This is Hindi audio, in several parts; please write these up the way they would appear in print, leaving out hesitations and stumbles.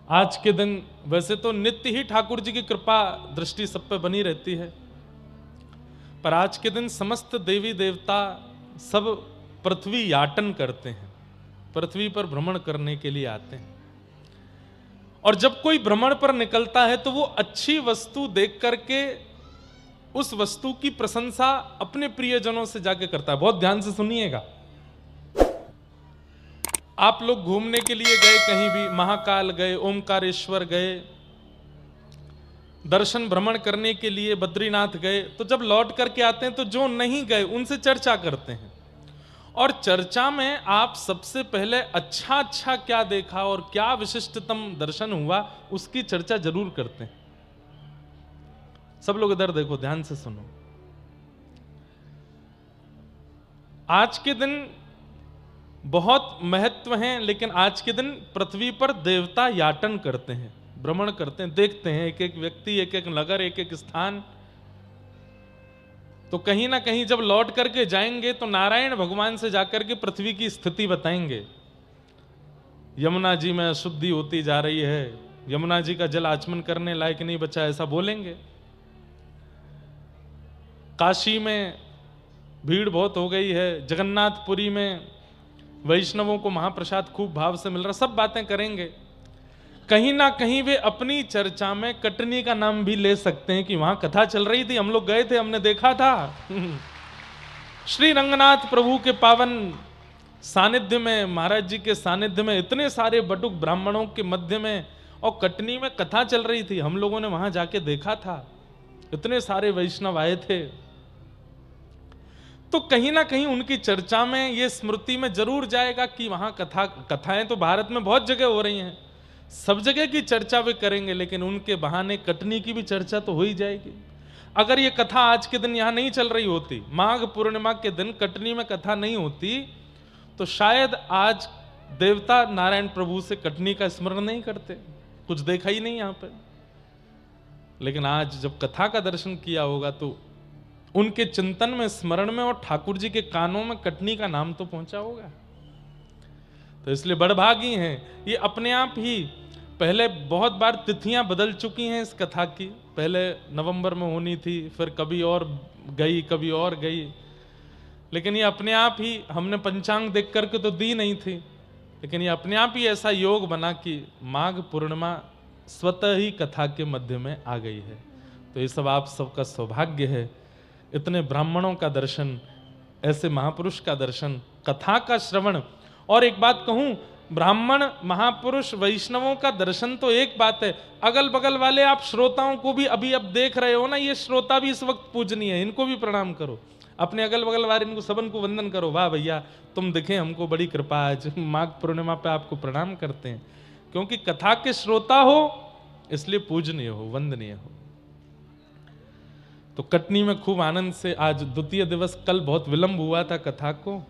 आज के दिन वैसे तो नित्य ही ठाकुर जी की कृपा दृष्टि सब पे बनी रहती है, पर आज के दिन समस्त देवी देवता सब पृथ्वी याटन करते हैं, पृथ्वी पर भ्रमण करने के लिए आते हैं। और जब कोई भ्रमण पर निकलता है तो वो अच्छी वस्तु देख करके उस वस्तु की प्रशंसा अपने प्रियजनों से जाके करता है। बहुत ध्यान से सुनिएगा। आप लोग घूमने के लिए गए, कहीं भी महाकाल गए, ओमकारेश्वर गए, दर्शन भ्रमण करने के लिए बद्रीनाथ गए, तो जब लौट करके आते हैं तो जो नहीं गए उनसे चर्चा करते हैं। और चर्चा में आप सबसे पहले अच्छा अच्छा क्या देखा और क्या विशिष्टतम दर्शन हुआ उसकी चर्चा जरूर करते हैं। सब लोग इधर देखो, ध्यान से सुनो। आज के दिन बहुत महत्व है, लेकिन आज के दिन पृथ्वी पर देवता याटन करते हैं, भ्रमण करते हैं, देखते हैं एक एक व्यक्ति, एक एक नगर, एक एक स्थान। तो कहीं ना कहीं जब लौट करके जाएंगे तो नारायण भगवान से जाकर के पृथ्वी की स्थिति बताएंगे। यमुना जी में अशुद्धि होती जा रही है, यमुना जी का जल आचमन करने लायक नहीं बचा, ऐसा बोलेंगे। काशी में भीड़ बहुत हो गई है, जगन्नाथपुरी में वैष्णवों को महाप्रसाद खूब भाव से मिल रहा, सब बातें करेंगे। कहीं ना कहीं वे अपनी चर्चा में कटनी का नाम भी ले सकते हैं कि वहां कथा चल रही थी, हम लोग गए थे, हमने देखा था। श्री रंगनाथ प्रभु के पावन सानिध्य में, महाराज जी के सानिध्य में, इतने सारे बटुक ब्राह्मणों के मध्य में, और कटनी में कथा चल रही थी, हम लोगों ने वहां जाके देखा था, इतने सारे वैष्णव आए थे। तो कहीं ना कहीं उनकी चर्चा में ये स्मृति में जरूर जाएगा कि वहां कथाएं तो भारत में बहुत जगह हो रही हैं, सब जगह की चर्चा वे करेंगे, लेकिन उनके बहाने कटनी की भी चर्चा तो हो ही जाएगी। अगर ये कथा आज के दिन यहां नहीं चल रही होती, माघ पूर्णिमा के दिन कटनी में कथा नहीं होती, तो शायद आज देवता नारायण प्रभु से कटनी का स्मरण नहीं करते, कुछ देखा ही नहीं यहां पर। लेकिन आज जब कथा का दर्शन किया होगा तो उनके चिंतन में, स्मरण में, और ठाकुर जी के कानों में कटनी का नाम तो पहुंचा होगा। तो इसलिए बड़भागी हैं ये। अपने आप ही पहले बहुत बार तिथियां बदल चुकी हैं इस कथा की, पहले नवंबर में होनी थी, फिर कभी और गई, कभी और गई, लेकिन ये अपने आप ही, हमने पंचांग देख करके तो दी नहीं थी, लेकिन ये अपने आप ही ऐसा योग बना कि माघ पूर्णिमा स्वतः ही कथा के मध्य में आ गई है। तो ये सब आप सबका सौभाग्य है, इतने ब्राह्मणों का दर्शन, ऐसे महापुरुष का दर्शन, कथा का श्रवण। और एक बात कहूं, ब्राह्मण, महापुरुष, वैष्णवों का दर्शन तो एक बात है, अगल बगल वाले आप श्रोताओं को भी अभी अब देख रहे हो ना, ये श्रोता भी इस वक्त पूजनीय है, इनको भी प्रणाम करो, अपने अगल बगल वाले इनको सबन को वंदन करो। वाह भैया, तुम दिखे, हमको बड़ी कृपा, आज माघ पूर्णिमा पे आपको प्रणाम करते हैं, क्योंकि कथा के श्रोता हो इसलिए पूजनीय हो, वंदनीय हो। तो कटनी में खूब आनंद से, आज द्वितीय दिवस, कल बहुत विलंब हुआ था कथा को,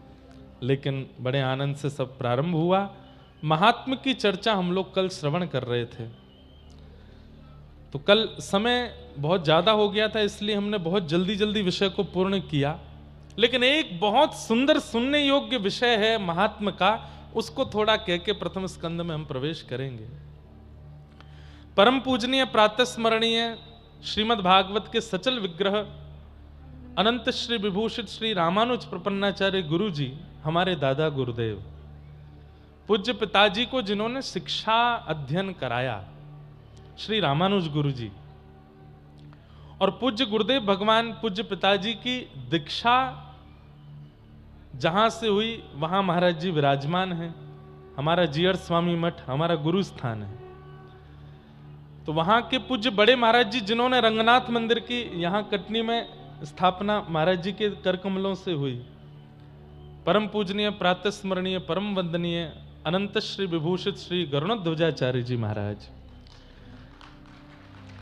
लेकिन बड़े आनंद से सब प्रारंभ हुआ। महात्म की चर्चा हम लोग कल श्रवण कर रहे थे, तो कल समय बहुत ज्यादा हो गया था, इसलिए हमने बहुत जल्दी जल्दी विषय को पूर्ण किया। लेकिन एक बहुत सुंदर सुनने योग्य विषय है महात्म का, उसको थोड़ा कह के प्रथम स्कंद में हम प्रवेश करेंगे। परम पूजनीय, प्रातः स्मरणीय श्रीमद् भागवत के सचल विग्रह अनंत श्री विभूषित श्री रामानुज प्रपन्नाचार्य गुरु जी, हमारे दादा गुरुदेव, पूज्य पिताजी को जिन्होंने शिक्षा अध्ययन कराया, श्री रामानुज गुरु जी, और पूज्य गुरुदेव भगवान पूज्य पिताजी की दीक्षा जहां से हुई वहां महाराज जी विराजमान हैं। हमारा जीयर स्वामी मठ हमारा गुरु स्थान है। तो वहां के पूज्य बड़े महाराज जी, जिन्होंने रंगनाथ मंदिर की यहां कटनी में स्थापना महाराज जी के कर कमलों से हुई, परम पूजनीय, प्रातः स्मरणीय, परम वंदनीय अनंत श्री विभूषित श्री गरुणध्वजाचार्य जी महाराज,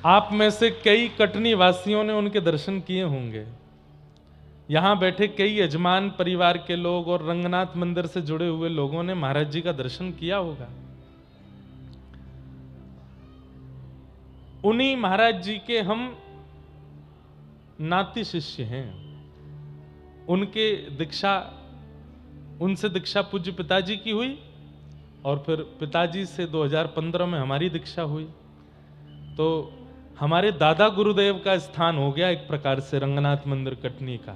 आप में से कई कटनी वासियों ने उनके दर्शन किए होंगे। यहां बैठे कई यजमान परिवार के लोग और रंगनाथ मंदिर से जुड़े हुए लोगों ने महाराज जी का दर्शन किया होगा। उन्हीं महाराज जी के हम नाती शिष्य हैं। उनके दीक्षा, उनसे दीक्षा पूज्य पिताजी की हुई और फिर पिताजी से 2015 में हमारी दीक्षा हुई। तो हमारे दादा गुरुदेव का स्थान हो गया एक प्रकार से रंगनाथ मंदिर कटनी का।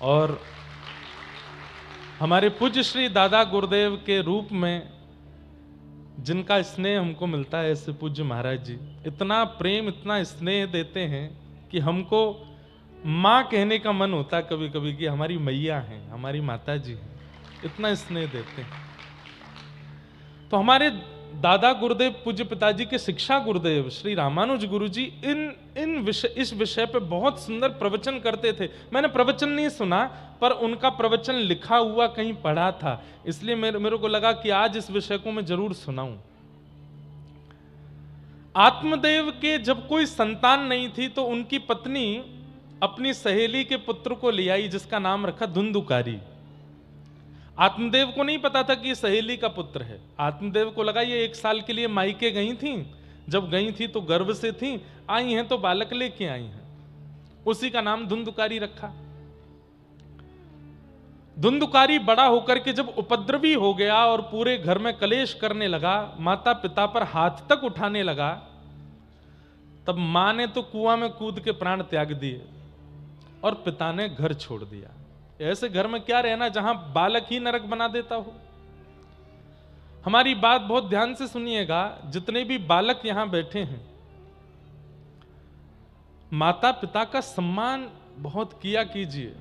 और हमारे पूज्य श्री दादा गुरुदेव के रूप में जिनका स्नेह हमको मिलता है, ऐसे पूज्य महाराज जी इतना प्रेम इतना स्नेह देते हैं कि हमको माँ कहने का मन होता है कभी कभी कि हमारी मैया हैं, हमारी माता जी हैं, इतना स्नेह देते हैं। तो हमारे दादा गुरुदेव पूज्य पिताजी के शिक्षा गुरुदेव श्री रामानुज गुरु जी इस विषय पे बहुत सुंदर प्रवचन करते थे। मैंने प्रवचन नहीं सुना पर उनका प्रवचन लिखा हुआ कहीं पढ़ा था, इसलिए मेरे को लगा कि आज इस विषय को मैं जरूर सुनाऊं। आत्मदेव के जब कोई संतान नहीं थी तो उनकी पत्नी अपनी सहेली के पुत्र को ले आई जिसका नाम रखा धुंधुकारी। आत्मदेव को नहीं पता था कि ये सहेली का पुत्र है। आत्मदेव को लगा ये 1 साल के लिए मायके गई थी, जब गई थी तो गर्भ से थी, आई हैं तो बालक लेके आई हैं, उसी का नाम धुंधुकारी रखा। धुंधुकारी बड़ा होकर के जब उपद्रवी हो गया और पूरे घर में कलेश करने लगा, माता पिता पर हाथ तक उठाने लगा, तब मां ने तो कुआं में कूद के प्राण त्याग दिए और पिता ने घर छोड़ दिया। ऐसे घर में क्या रहना जहां बालक ही नरक बना देता हो। हमारी बात बहुत ध्यान से सुनिएगा, जितने भी बालक यहां बैठे हैं, माता पिता का सम्मान बहुत किया कीजिए।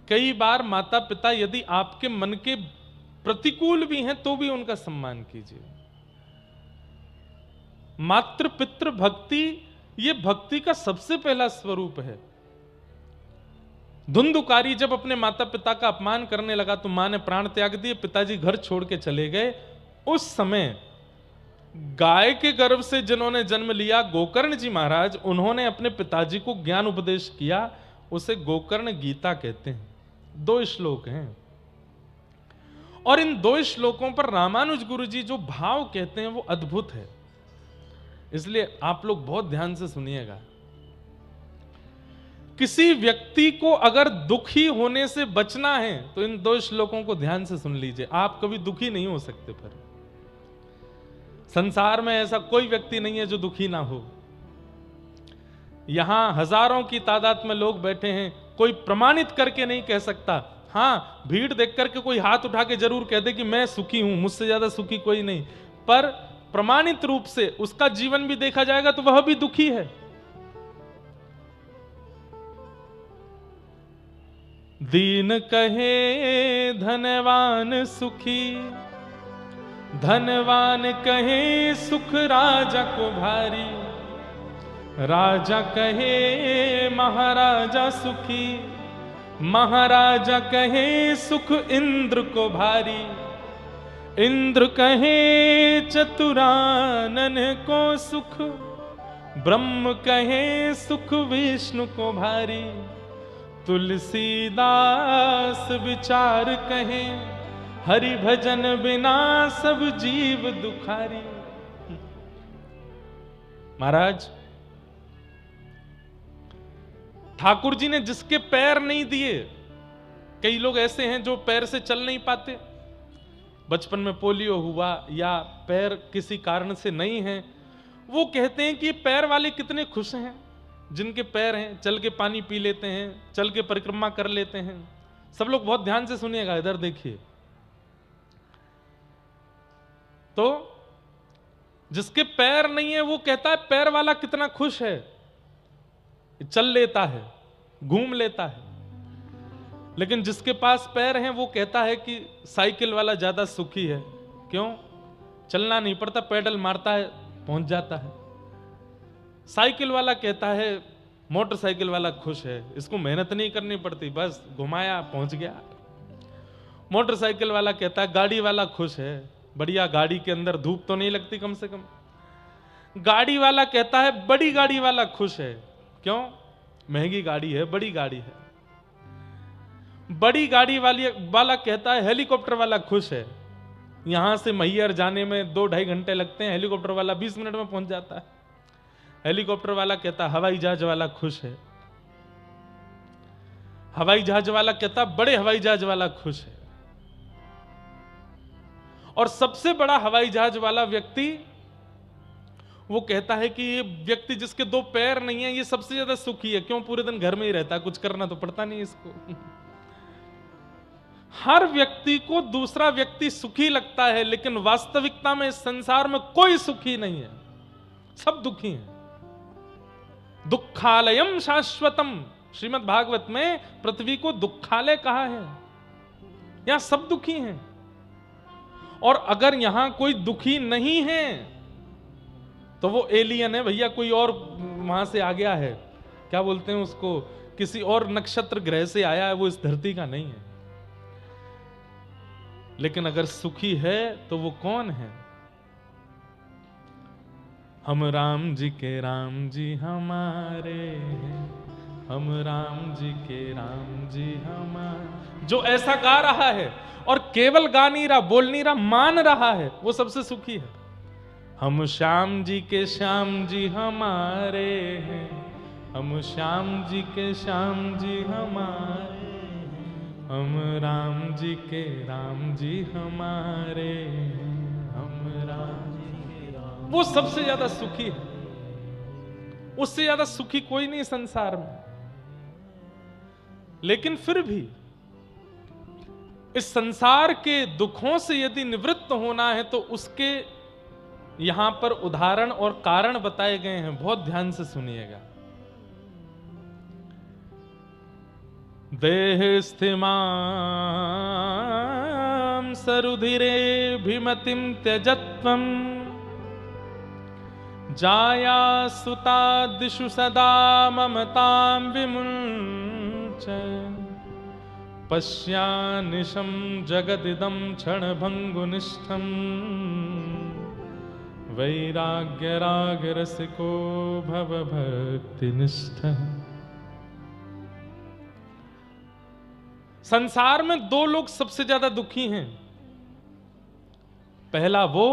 कई बार माता पिता यदि आपके मन के प्रतिकूल भी हैं तो भी उनका सम्मान कीजिए। मातृ पितृ भक्ति ये भक्ति का सबसे पहला स्वरूप है। धुंधुकारी जब अपने माता पिता का अपमान करने लगा तो मां ने प्राण त्याग दिए, पिताजी घर छोड़ के चले गए। उस समय गाय के गर्भ से जिन्होंने जन्म लिया गोकर्ण जी महाराज, उन्होंने अपने पिताजी को ज्ञान उपदेश किया, उसे गोकर्ण गीता कहते हैं। 2 श्लोक हैं और इन 2 श्लोकों पर रामानुज गुरु जी जो भाव कहते हैं वो अद्भुत है, इसलिए आप लोग बहुत ध्यान से सुनिएगा। किसी व्यक्ति को अगर दुखी होने से बचना है तो इन 2 श्लोकों को ध्यान से सुन लीजिए। आप कभी दुखी नहीं हो सकते, पर संसार में ऐसा कोई व्यक्ति नहीं है जो दुखी ना हो। यहां हजारों की तादाद में लोग बैठे हैं, कोई प्रमाणित करके नहीं कह सकता। हां, भीड़ देख करके कोई हाथ उठा के जरूर कह दे कि मैं सुखी हूं, मुझसे ज्यादा सुखी कोई नहीं, पर प्रमाणित रूप से उसका जीवन भी देखा जाएगा तो वह भी दुखी है। दीन कहे धनवान सुखी, धनवान कहे सुख राजा को भारी, राजा कहे महाराजा सुखी, महाराजा कहे सुख इंद्र को भारी, इंद्र कहे चतुरानन को सुख, ब्रह्म कहे सुख विष्णु को भारी, तुलसीदास विचार कहे हरि भजन बिना सब जीव दुखारी। महाराज ठाकुर जी ने जिसके पैर नहीं दिए, कई लोग ऐसे हैं जो पैर से चल नहीं पाते, बचपन में पोलियो हुआ या पैर किसी कारण से नहीं है, वो कहते हैं कि पैर वाले कितने खुश हैं जिनके पैर हैं, चल के पानी पी लेते हैं, चल के परिक्रमा कर लेते हैं। सब लोग बहुत ध्यान से सुनिएगा, इधर देखिए। तो जिसके पैर नहीं है वो कहता है पैर वाला कितना खुश है, चल लेता है, घूम लेता है। लेकिन जिसके पास पैर हैं वो कहता है कि साइकिल वाला ज्यादा सुखी है। क्यों? चलना नहीं पड़ता, पैडल मारता है, पहुंच जाता है। साइकिल वाला कहता है मोटरसाइकिल वाला खुश है, इसको मेहनत नहीं करनी पड़ती, बस घुमाया पहुंच गया। मोटरसाइकिल वाला कहता है गाड़ी वाला खुश है, बढ़िया गाड़ी के अंदर धूप तो नहीं लगती कम से कम। गाड़ी वाला कहता है बड़ी गाड़ी वाला खुश है। क्यों? महंगी गाड़ी है, बड़ी गाड़ी है। बड़ी गाड़ी वाला कहता है हेलीकॉप्टर वाला खुश है, यहां से मैहर जाने में 2-2.5 घंटे लगते हैं, हेलीकॉप्टर वाला 20 मिनट में पहुंच जाता है। हेलीकॉप्टर वाला कहता हवाई जहाज वाला खुश है, हवाई जहाज वाला कहता बड़े हवाई जहाज वाला खुश है। और सबसे बड़ा हवाई जहाज वाला व्यक्ति वो कहता है कि ये व्यक्ति जिसके 2 पैर नहीं है ये सबसे ज्यादा सुखी है। क्यों? पूरे दिन घर में ही रहता है, कुछ करना तो पड़ता नहीं इसको। हर व्यक्ति को दूसरा व्यक्ति सुखी लगता है, लेकिन वास्तविकता में इस संसार में कोई सुखी नहीं है, सब दुखी हैं। दुखालयम शाश्वतम, श्रीमद् भागवत में पृथ्वी को दुखालय कहा है। यहां सब दुखी हैं। और अगर यहां कोई दुखी नहीं है तो वो एलियन है भैया, कोई और वहां से आ गया है, क्या बोलते हैं उसको, किसी और नक्षत्र ग्रह से आया है, वो इस धरती का नहीं है। लेकिन अगर सुखी है तो वो कौन है? हम राम जी के राम जी हमारे हैं, हम राम जी के राम जी हमारे। जो ऐसा गा रहा है और केवल गा नहीं रहा, बोल नहीं रहा, मान रहा है, वो सबसे सुखी है। हम श्याम जी के श्याम जी हमारे हैं, हम श्याम जी के श्याम जी हमारे, हम राम जी के राम जी हमारे, हम राम जी के राम। वो सबसे ज्यादा सुखी है, उससे ज्यादा सुखी कोई नहीं संसार में। लेकिन फिर भी इस संसार के दुखों से यदि निवृत्त होना है तो उसके यहां पर उदाहरण और कारण बताए गए हैं, बहुत ध्यान से सुनिएगा। देह स्थिमां सरुधिरे भिमतिं त्यजत्वं, जाया सुता दिशु सदा ममतां विमुञ्च, पश्यानिशं जगदिदं क्षणभङ्गुनिष्ठं, वैराग्य राग रसिको भव भक्तिनिष्ठः। संसार में 2 लोग सबसे ज्यादा दुखी हैं। पहला वो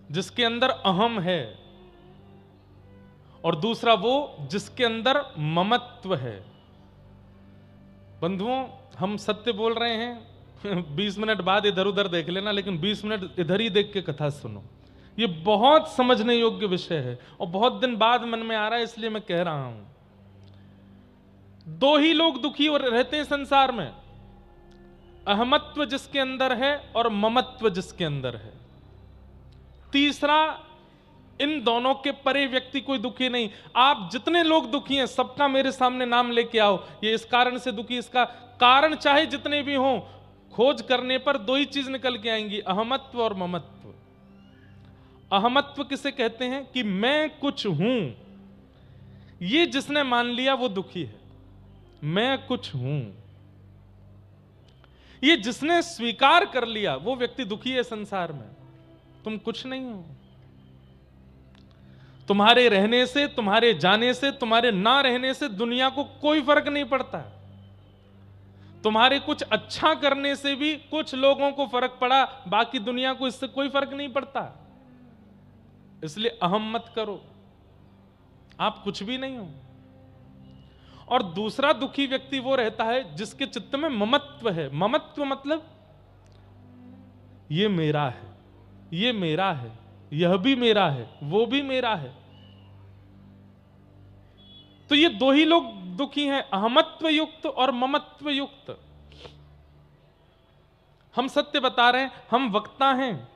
जिसके अंदर अहम है, और दूसरा वो जिसके अंदर ममत्व है। बंधुओं, हम सत्य बोल रहे हैं। 20 मिनट बाद इधर उधर देख लेना, लेकिन 20 मिनट इधर ही देख के कथा सुनो। ये बहुत समझने योग्य विषय है और बहुत दिन बाद मन में आ रहा है, इसलिए मैं कह रहा हूं। 2 ही लोग दुखी और रहते हैं संसार में, अहमत्व जिसके अंदर है और ममत्व जिसके अंदर है। तीसरा, इन दोनों के परे व्यक्ति कोई दुखी नहीं। आप जितने लोग दुखी हैं सबका मेरे सामने नाम लेके आओ, ये इस कारण से दुखी, इसका कारण चाहे जितने भी हों, खोज करने पर 2 ही चीज निकल के आएंगी, अहमत्व और ममत्व। अहमत्व किसे कहते हैं? कि मैं कुछ हूं, ये जिसने मान लिया वो दुखी है। मैं कुछ हूं, ये जिसने स्वीकार कर लिया वो व्यक्ति दुखी है संसार में। तुम कुछ नहीं हो, तुम्हारे रहने से, तुम्हारे जाने से, तुम्हारे ना रहने से दुनिया को कोई फर्क नहीं पड़ता। तुम्हारे कुछ अच्छा करने से भी कुछ लोगों को फर्क पड़ा, बाकी दुनिया को इससे कोई फर्क नहीं पड़ता। इसलिए अहम मत करो, आप कुछ भी नहीं हो। और दूसरा दुखी व्यक्ति वो रहता है जिसके चित्त में ममत्व है। ममत्व मतलब ये मेरा है, ये मेरा है, यह भी मेरा है, वो भी मेरा है। तो ये 2 ही लोग दुखी हैं, अहमत्व युक्त और ममत्व युक्त। हम सत्य बता रहे हैं, हम वक्ता हैं।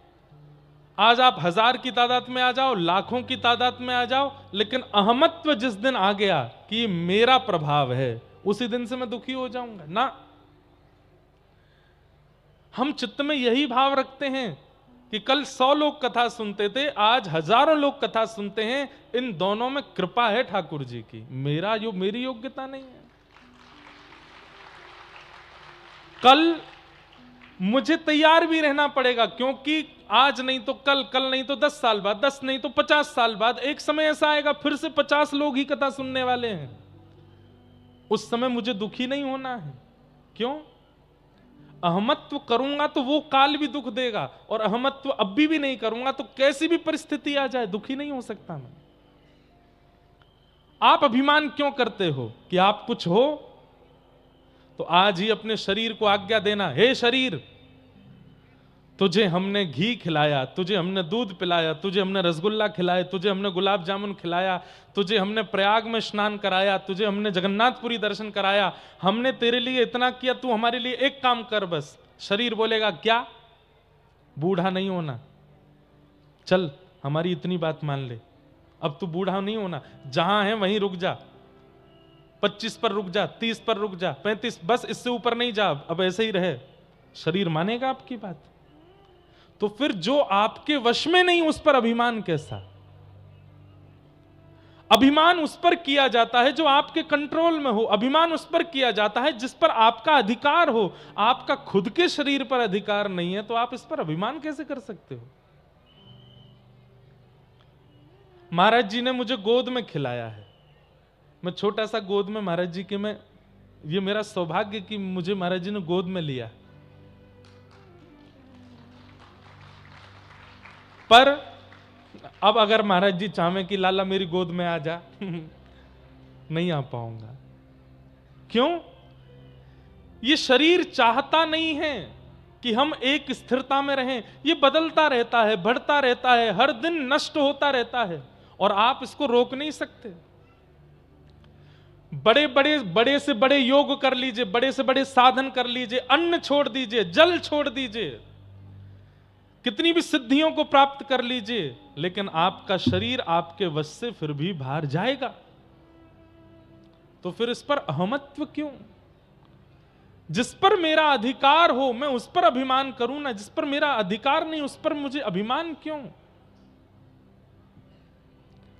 आज आप 1000 की तादाद में आ जाओ, लाखों की तादाद में आ जाओ, लेकिन अहमत्व जिस दिन आ गया कि मेरा प्रभाव है, उसी दिन से मैं दुखी हो जाऊंगा ना। हम चित्त में यही भाव रखते हैं कि कल 100 लोग कथा सुनते थे, आज हजारों लोग कथा सुनते हैं। इन दोनों में कृपा है ठाकुर जी की, मेरी योग्यता नहीं है। कल मुझे तैयार भी रहना पड़ेगा, क्योंकि आज नहीं तो कल, कल नहीं तो 10 साल बाद, 10 नहीं तो 50 साल बाद एक समय ऐसा आएगा फिर से 50 लोग ही कथा सुनने वाले हैं। उस समय मुझे दुखी नहीं होना है। क्यों? अहमत्व करूंगा तो वो काल भी दुख देगा, और अहमत्व अब भी नहीं करूंगा तो कैसी भी परिस्थिति आ जाए दुखी नहीं हो सकता मैं। आप अभिमान क्यों करते हो कि आप कुछ हो? तो आज ही अपने शरीर को आज्ञा देना, हे शरीर तुझे हमने घी खिलाया, तुझे हमने दूध पिलाया, तुझे हमने रसगुल्ला खिलाया, तुझे हमने गुलाब जामुन खिलाया, तुझे हमने प्रयाग में स्नान कराया, तुझे हमने जगन्नाथपुरी दर्शन कराया, हमने तेरे लिए इतना किया, तू हमारे लिए एक काम कर बस। शरीर बोलेगा क्या? बूढ़ा नहीं होना, चल हमारी इतनी बात मान ले, अब तू बूढ़ा नहीं होना, जहां है वहीं रुक जा, 25 पर रुक जा, 30 पर रुक जा, 35, बस इससे ऊपर नहीं जा, अब ऐसे ही रहे। शरीर मानेगा आपकी बात? तो फिर जो आपके वश में नहीं उस पर अभिमान कैसा? अभिमान उस पर किया जाता है जो आपके कंट्रोल में हो, अभिमान उस पर किया जाता है जिस पर आपका अधिकार हो। आपका खुद के शरीर पर अधिकार नहीं है तो आप इस पर अभिमान कैसे कर सकते हो? महाराज जी ने मुझे गोद में खिलाया है, मैं छोटा सा गोद में महाराज जी के मैं, ये मेरा सौभाग्य कि मुझे महाराज जी ने गोद में लिया। पर अब अगर महाराज जी चाहे कि लाला मेरी गोद में आ जा नहीं आ पाऊंगा। क्यों? ये शरीर चाहता नहीं है कि हम एक स्थिरता में रहें, ये बदलता रहता है, बढ़ता रहता है, हर दिन नष्ट होता रहता है और आप इसको रोक नहीं सकते। बड़े से बड़े योग कर लीजिए, बड़े से बड़े साधन कर लीजिए, अन्न छोड़ दीजिए, जल छोड़ दीजिए, कितनी भी सिद्धियों को प्राप्त कर लीजिए, लेकिन आपका शरीर आपके वश से फिर भी बाहर जाएगा। तो फिर इस पर अहमत्व क्यों? जिस पर मेरा अधिकार हो मैं उस पर अभिमान करूं ना, जिस पर मेरा अधिकार नहीं उस पर मुझे अभिमान क्यों?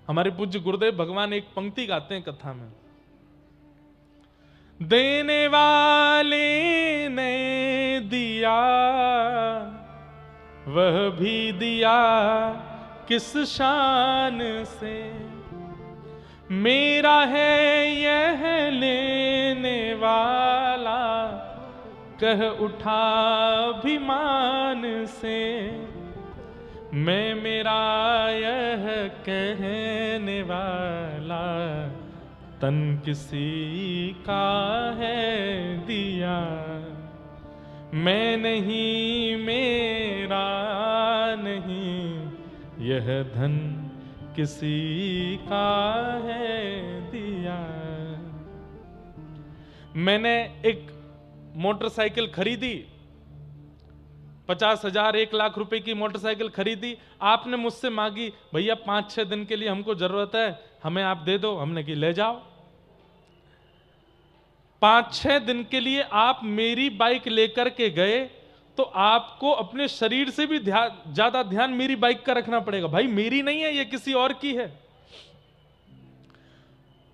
हमारे पूज्य गुरुदेव भगवान एक पंक्ति गाते हैं कथा में, देने वाले ने दिया वह भी दिया किस शान से, मेरा है यह लेने वाला कह उठा अभिमान से, मैं मेरा यह कहने वाला तन किसी का है दिया, मैं नहीं मेरा नहीं यह धन किसी का है दिया। मैंने एक मोटरसाइकिल खरीदी, 50,000 1 लाख रुपए की मोटरसाइकिल खरीदी, आपने मुझसे मांगी भैया 5-6 दिन के लिए हमको जरूरत है, हमें आप दे दो। हमने कि ले जाओ। 5-6 दिन के लिए आप मेरी बाइक लेकर के गए तो आपको अपने शरीर से भी ज्यादा ध्यान मेरी बाइक का रखना पड़ेगा। भाई मेरी नहीं है, ये किसी और की है।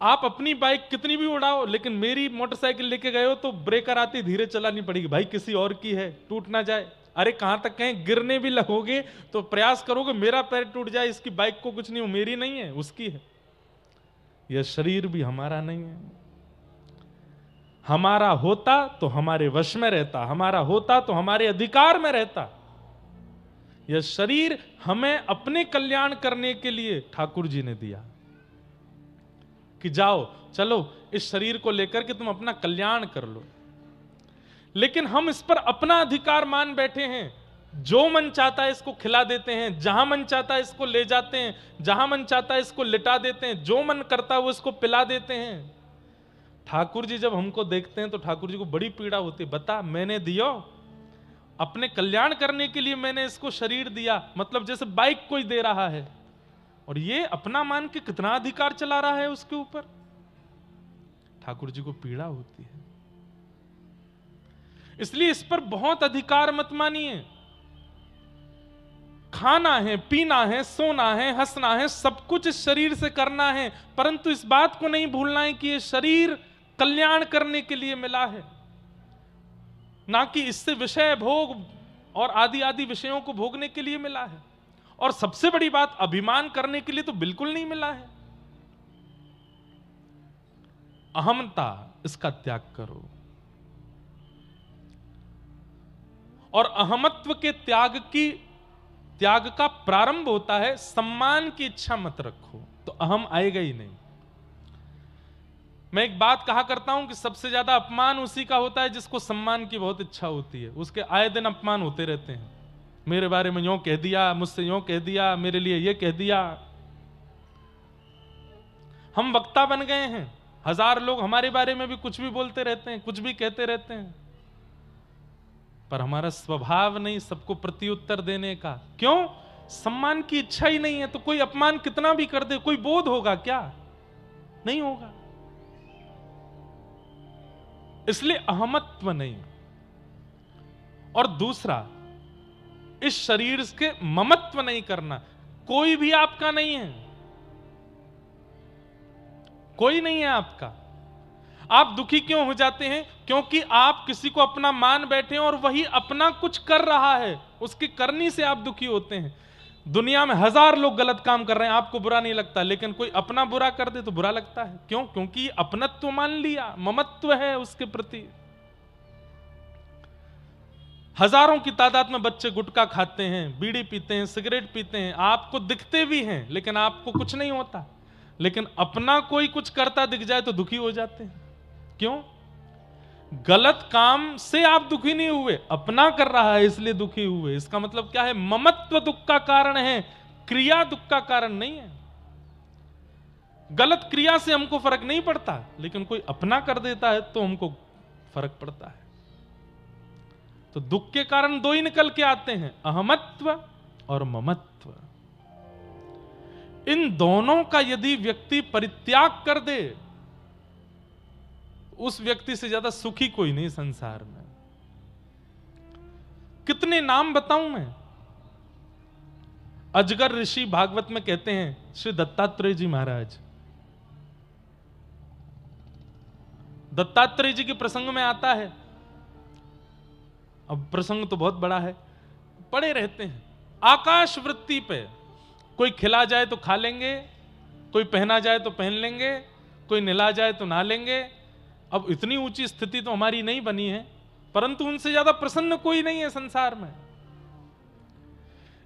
आप अपनी बाइक कितनी भी उड़ाओ, लेकिन मेरी मोटरसाइकिल लेके गए हो तो ब्रेकर आती धीरे चलानी पड़ेगी। भाई किसी और की है, टूट ना जाए। अरे कहां तक कहें, गिरने भी लगोगे तो प्रयास करोगे मेरा पैर टूट जाए, इसकी बाइक को कुछ नहीं हो, मेरी नहीं है उसकी है। यह शरीर भी हमारा नहीं है। हमारा होता तो हमारे वश में रहता, हमारा होता तो हमारे अधिकार में रहता। यह शरीर हमें अपने कल्याण करने के लिए ठाकुर जी ने दिया कि जाओ चलो इस शरीर को लेकर के तुम अपना कल्याण कर लो। लेकिन हम इस पर अपना अधिकार मान बैठे हैं, जो मन चाहता है इसको खिला देते हैं, जहां मन चाहता है इसको ले जाते हैं, जहां मन चाहता है इसको लिटा देते हैं, जो मन करता है वो इसको पिला देते हैं। ठाकुर जी जब हमको देखते हैं तो ठाकुर जी को बड़ी पीड़ा होती है। बता, मैंने दियो अपने कल्याण करने के लिए, मैंने इसको शरीर दिया, मतलब जैसे बाइक कोई दे रहा है और ये अपना मान के कितना अधिकार चला रहा है उसके ऊपर। ठाकुर जी को पीड़ा होती है। इसलिए इस पर बहुत अधिकार मत मानिए। खाना है, पीना है, सोना है, हंसना है, सब कुछ इस शरीर से करना है, परंतु इस बात को नहीं भूलना है कि यह शरीर कल्याण करने के लिए मिला है, ना कि इससे विषय भोग और आदि आदि विषयों को भोगने के लिए मिला है। और सबसे बड़ी बात, अभिमान करने के लिए तो बिल्कुल नहीं मिला है। अहमता, इसका त्याग करो। और अहमत्व के त्याग का प्रारंभ होता है, सम्मान की इच्छा मत रखो तो अहम आएगा ही नहीं। मैं एक बात कहा करता हूं कि सबसे ज्यादा अपमान उसी का होता है जिसको सम्मान की बहुत इच्छा होती है, उसके आए दिन अपमान होते रहते हैं। मेरे बारे में यूं कह दिया, मुझसे यूं कह दिया, मेरे लिए ये कह दिया। हम वक्ता बन गए हैं, 1000 लोग हमारे बारे में भी कुछ भी बोलते रहते हैं, कुछ भी कहते रहते हैं, पर हमारा स्वभाव नहीं सबको प्रत्युत्तर देने का। क्यों? सम्मान की इच्छा ही नहीं है, तो कोई अपमान कितना भी कर दे कोई बोध होगा क्या? नहीं होगा। इसलिए अहमत्व नहीं। और दूसरा, इस शरीर के ममत्व नहीं करना। कोई भी आपका नहीं है, कोई नहीं है आपका। आप दुखी क्यों हो जाते हैं? क्योंकि आप किसी को अपना मान बैठे हैं और वही अपना कुछ कर रहा है, उसकी करनी से आप दुखी होते हैं। दुनिया में 1000 लोग गलत काम कर रहे हैं, आपको बुरा नहीं लगता, लेकिन कोई अपना बुरा कर दे तो बुरा लगता है। क्यों? क्योंकि अपनत्व मान लिया, ममत्व है उसके प्रति। हजारों की तादाद में बच्चे गुटखा खाते हैं, बीड़ी पीते हैं, सिगरेट पीते हैं, आपको दिखते भी हैं लेकिन आपको कुछ नहीं होता। लेकिन अपना कोई कुछ करता दिख जाए तो दुखी हो जाते हैं। क्यों? गलत काम से आप दुखी नहीं हुए, अपना कर रहा है इसलिए दुखी हुए। इसका मतलब क्या है? ममत्व दुख का कारण है, क्रिया दुख का कारण नहीं है। गलत क्रिया से हमको फर्क नहीं पड़ता, लेकिन कोई अपना कर देता है तो हमको फर्क पड़ता है। तो दुख के कारण 2 ही निकल के आते हैं, अहमत्व और ममत्व। इन दोनों का यदि व्यक्ति परित्याग कर दे, उस व्यक्ति से ज्यादा सुखी कोई नहीं संसार में। कितने नाम बताऊं मैं? अजगर ऋषि भागवत में कहते हैं, श्री दत्तात्रेय जी महाराज, दत्तात्रेय जी के प्रसंग में आता है। अब प्रसंग तो बहुत बड़ा है, पड़े रहते हैं आकाश वृत्ति पे। कोई खिला जाए तो खा लेंगे, कोई पहना जाए तो पहन लेंगे, कोई नहला जाए तो नहा लेंगे। अब इतनी ऊंची स्थिति तो हमारी नहीं बनी है, परंतु उनसे ज्यादा प्रसन्न कोई नहीं है संसार में।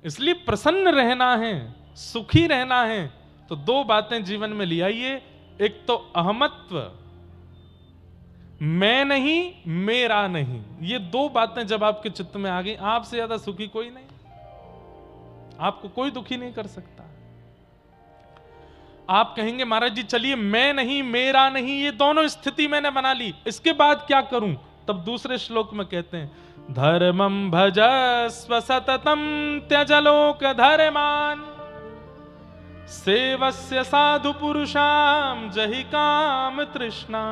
इसलिए प्रसन्न रहना है, सुखी रहना है, तो 2 बातें जीवन में ले आइए। एक तो अहमत्व, मैं नहीं मेरा नहीं, ये 2 बातें जब आपके चित्त में आ गई, आपसे ज्यादा सुखी कोई नहीं, आपको कोई दुखी नहीं कर सकता। आप कहेंगे महाराज जी चलिए मैं नहीं मेरा नहीं, ये दोनों स्थिति मैंने बना ली, इसके बाद क्या करूं? तब दूसरे श्लोक में कहते हैं, धर्मं भजस्व सततम त्यज लोक धर्मान सेवस्य साधु पुरुषाम जहि काम तृष्णा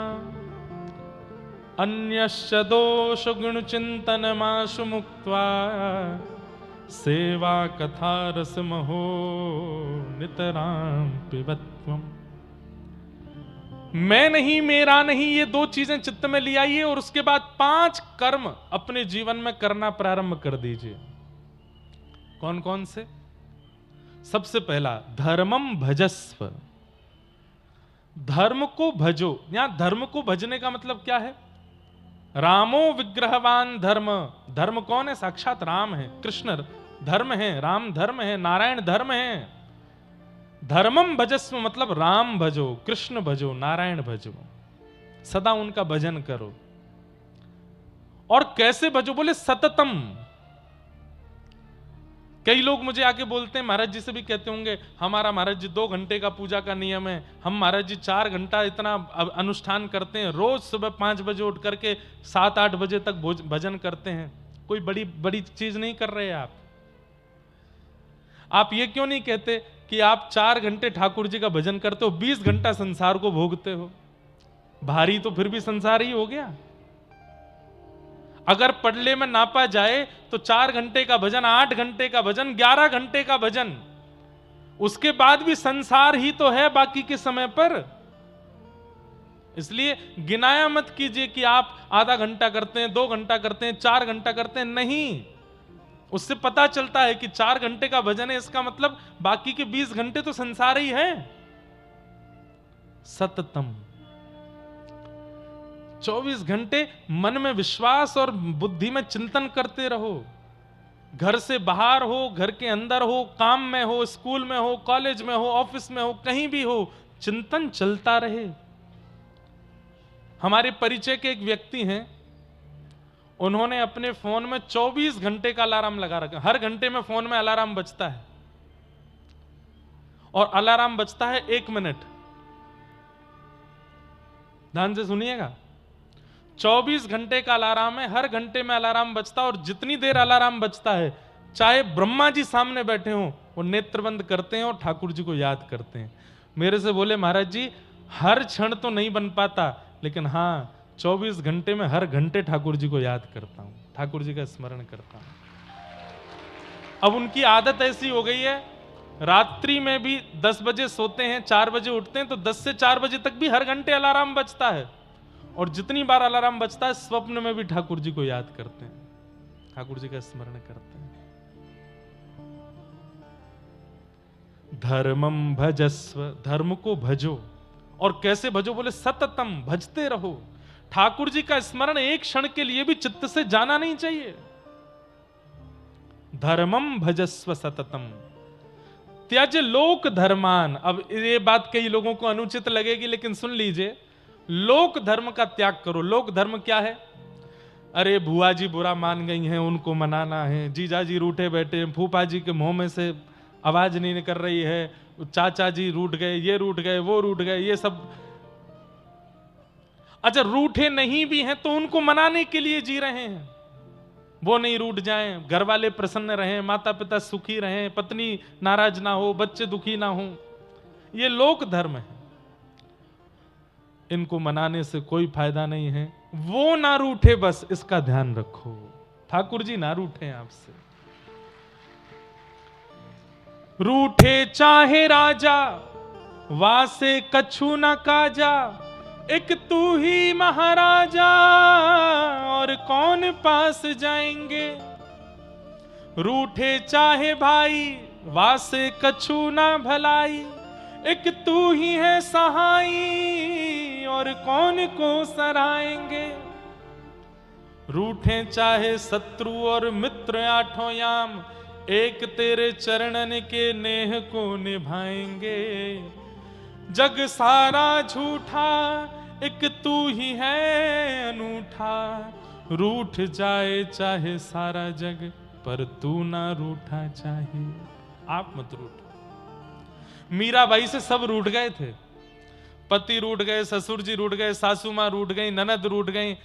अन्यश्च दोष गुण चिंतनमाशु मुक्त्वा सेवा कथा रसमहो नितराम पिबत्वम। मैं नहीं मेरा नहीं, ये 2 चीजें चित्त में ले आइए और उसके बाद 5 कर्म अपने जीवन में करना प्रारंभ कर दीजिए। कौन कौन से? सबसे पहला, धर्मम भजस्व, धर्म को भजो। यहां धर्म को भजने का मतलब क्या है? रामो विग्रहवान धर्म, धर्म कौन है? साक्षात राम है, कृष्ण धर्म है, राम धर्म है, नारायण धर्म है। धर्मम भजस्व मतलब राम भजो, कृष्ण भजो, नारायण भजो, सदा उनका भजन करो। और कैसे भजो? बोले सततम। कई लोग मुझे आके बोलते हैं, महाराज जी से भी कहते होंगे, हमारा महाराज जी 2 घंटे का पूजा का नियम है, हम महाराज जी 4 घंटा इतना अनुष्ठान करते हैं, रोज सुबह 5 बजे उठ करके 7-8 बजे तक भजन करते हैं। कोई बड़ी बड़ी चीज नहीं कर रहे आप। आप ये क्यों नहीं कहते कि आप 4 घंटे ठाकुर जी का भजन करते हो, 20 घंटा संसार को भोगते हो? भारी तो फिर भी संसार ही हो गया। अगर पडले में नापा जाए तो 4 घंटे का भजन, 8 घंटे का भजन, 11 घंटे का भजन, उसके बाद भी संसार ही तो है बाकी के समय पर। इसलिए गिनाया मत कीजिए कि आप आधा घंटा करते हैं, 2 घंटा करते हैं, 4 घंटा करते हैं, नहीं। उससे पता चलता है कि 4 घंटे का भजन है, इसका मतलब बाकी के 20 घंटे तो संसार ही है। सततम 24 घंटे मन में विश्वास और बुद्धि में चिंतन करते रहो। घर से बाहर हो, घर के अंदर हो, काम में हो, स्कूल में हो, कॉलेज में हो, ऑफिस में हो, कहीं भी हो, चिंतन चलता रहे। हमारे परिचय के एक व्यक्ति हैं, उन्होंने अपने फोन में 24 घंटे का अलार्म लगा रखा, हर घंटे में फोन में अलार्म बजता है, और अलार्म बजता है 1 मिनट। ध्यान से सुनिएगा, 24 घंटे का अलार्म है, हर घंटे में अलार्म बजता है, और जितनी देर अलार्म बजता है, चाहे ब्रह्मा जी सामने बैठे हों, वो नेत्र बंद करते हैं और ठाकुर जी को याद करते हैं। मेरे से बोले महाराज जी हर क्षण तो नहीं बन पाता, लेकिन हाँ 24 घंटे में हर घंटे ठाकुर जी को याद करता हूं, ठाकुर जी का स्मरण करता हूं। अब उनकी आदत ऐसी हो गई है, रात्रि में भी 10 बजे सोते हैं, 4 बजे उठते हैं, तो 10 से 4 बजे तक भी हर घंटे अलार्म बजता है, और जितनी बार अलार्म बजता है स्वप्न में भी ठाकुर जी को याद करते हैं, ठाकुर जी का स्मरण करते हैं। धर्मम भजस्व, धर्म को भजो, और कैसे भजो, बोले सततम, भजते रहो। ठाकुर जी का स्मरण एक क्षण के लिए भी चित्त से जाना नहीं चाहिए। धर्मम भजस्व सततम त्यज लोक धर्मान। अब ये बात कई लोगों को अनुचित लगेगी, लेकिन सुन लीजिए, लोक धर्म का त्याग करो। लोक धर्म क्या है? अरे बुआ जी बुरा मान गई हैं, उनको मनाना है, जीजा जी रूठे बैठे, फूफा जी के मुंह में से आवाज नहीं निकल रही है, चाचा जी रूठ गए, ये रूठ गए, वो रूठ गए, ये सब। अच्छा रूठे नहीं भी हैं तो उनको मनाने के लिए जी रहे हैं, वो नहीं रूठ जाएं, घर वाले प्रसन्न रहें, माता पिता सुखी रहें, पत्नी नाराज ना हो, बच्चे दुखी ना हो, ये लोक धर्म है। इनको मनाने से कोई फायदा नहीं है, वो ना रूठे, बस इसका ध्यान रखो। ठाकुर जी ना रूठे आपसे। रूठे चाहे राजा, वासे कछु न काजा, एक तू ही महाराजा, और कौन पास जाएंगे। रूठे चाहे भाई, वासे कछु न भलाई, एक तू ही है सहाई, और कौन को सराएंगे। रूठे चाहे शत्रु और मित्र आठों याम, एक तेरे चरणन के नेह को निभाएंगे। जग सारा झूठा, एक तू ही है अनूठा, रूठ जाए चाहे सारा जग, पर तू ना रूठा चाहे। आप मत रूठो। मीराबाई से सब रूठ गए थे, पति रूठ गए, ससुर जी रूठ गए, सासू मां रूठ गई, ननद रूठ गई,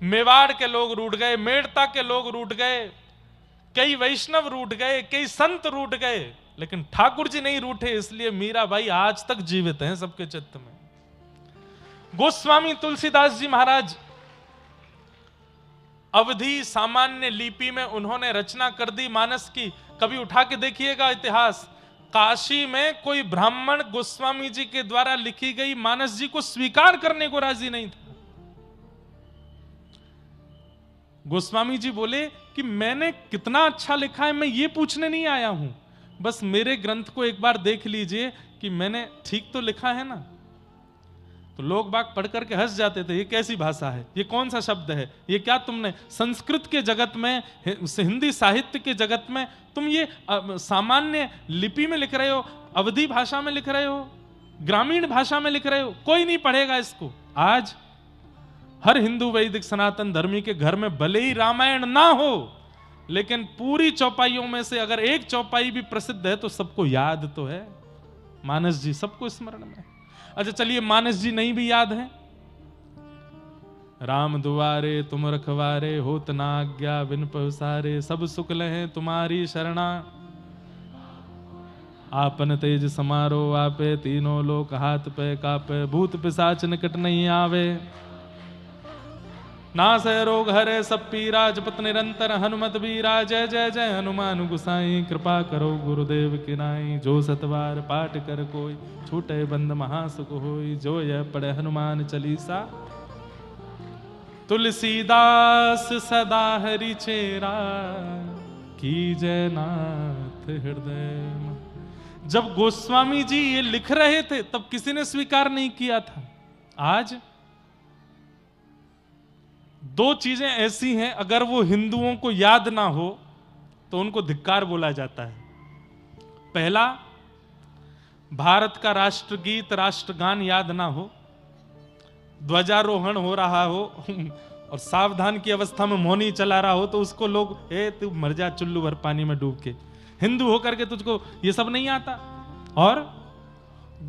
मेवाड़ के लोग रूठ गए, मेड़ता के लोग रूठ गए, कई वैष्णव रूठ गए, कई संत रूठ गए, लेकिन ठाकुर जी नहीं रूठे। इसलिए मीराबाई आज तक जीवित हैं सबके चित्त में। गोस्वामी तुलसीदास जी महाराज अवधि सामान्य लिपि में उन्होंने रचना कर दी मानस की। कभी उठा के देखिएगा इतिहास, काशी में कोई ब्राह्मण गोस्वामी जी के द्वारा लिखी गई मानस जी को स्वीकार करने को राजी नहीं था। गोस्वामी जी बोले कि मैंने कितना अच्छा लिखा है, मैं ये पूछने नहीं आया हूं, बस मेरे ग्रंथ को एक बार देख लीजिए कि मैंने ठीक तो लिखा है ना। तो लोग बाग पढ़ करके हंस जाते थे, ये कैसी भाषा है, ये कौन सा शब्द है, ये क्या तुमने संस्कृत के जगत में, हिंदी साहित्य के जगत में तुम ये सामान्य लिपि में लिख रहे हो, अवधी भाषा में लिख रहे हो, ग्रामीण भाषा में लिख रहे हो, कोई नहीं पढ़ेगा इसको। आज हर हिंदू वैदिक सनातन धर्मी के घर में भले ही रामायण ना हो, लेकिन पूरी चौपाइयों में से अगर एक चौपाई भी प्रसिद्ध है तो सबको याद तो है मानस जी, सबको स्मरण में। अच्छा चलिए मानस जी नहीं भी याद है। राम दुआरे तुम रखवारे, होत ना आज्ञा बिन पसारे, सब सुख लहे तुम्हारी शरणा, आपन तेज समारो आपे, तीनों लोक हाथ पे कापे, भूत पिशाच निकट नहीं आवे, नास है रोग हरे सब पीरा, जपत निरंतर हनुमत बीरा, जय जय जय हनुमान गुसाई, कृपा करो गुरुदेव की नाई, जो सतवार पाठ कर कोई, छूटे बंद महासुख होई, जो यह पढ़े हनुमान चालीसा, तुलसीदास सदा हरि चेरा, की जय नाथ हृदय। जब गोस्वामी जी ये लिख रहे थे तब किसी ने स्वीकार नहीं किया था। आज दो चीजें ऐसी हैं, अगर वो हिंदुओं को याद ना हो तो उनको धिक्कार बोला जाता है। पहला, भारत का राष्ट्रगीत राष्ट्रगान याद ना हो, ध्वजारोहण हो रहा हो, और सावधान की अवस्था में मौनी चला रहा हो तो उसको लोग तू मर जा चुल्लू भर पानी में डूब के, हिंदू होकर के तुझको ये सब नहीं आता। और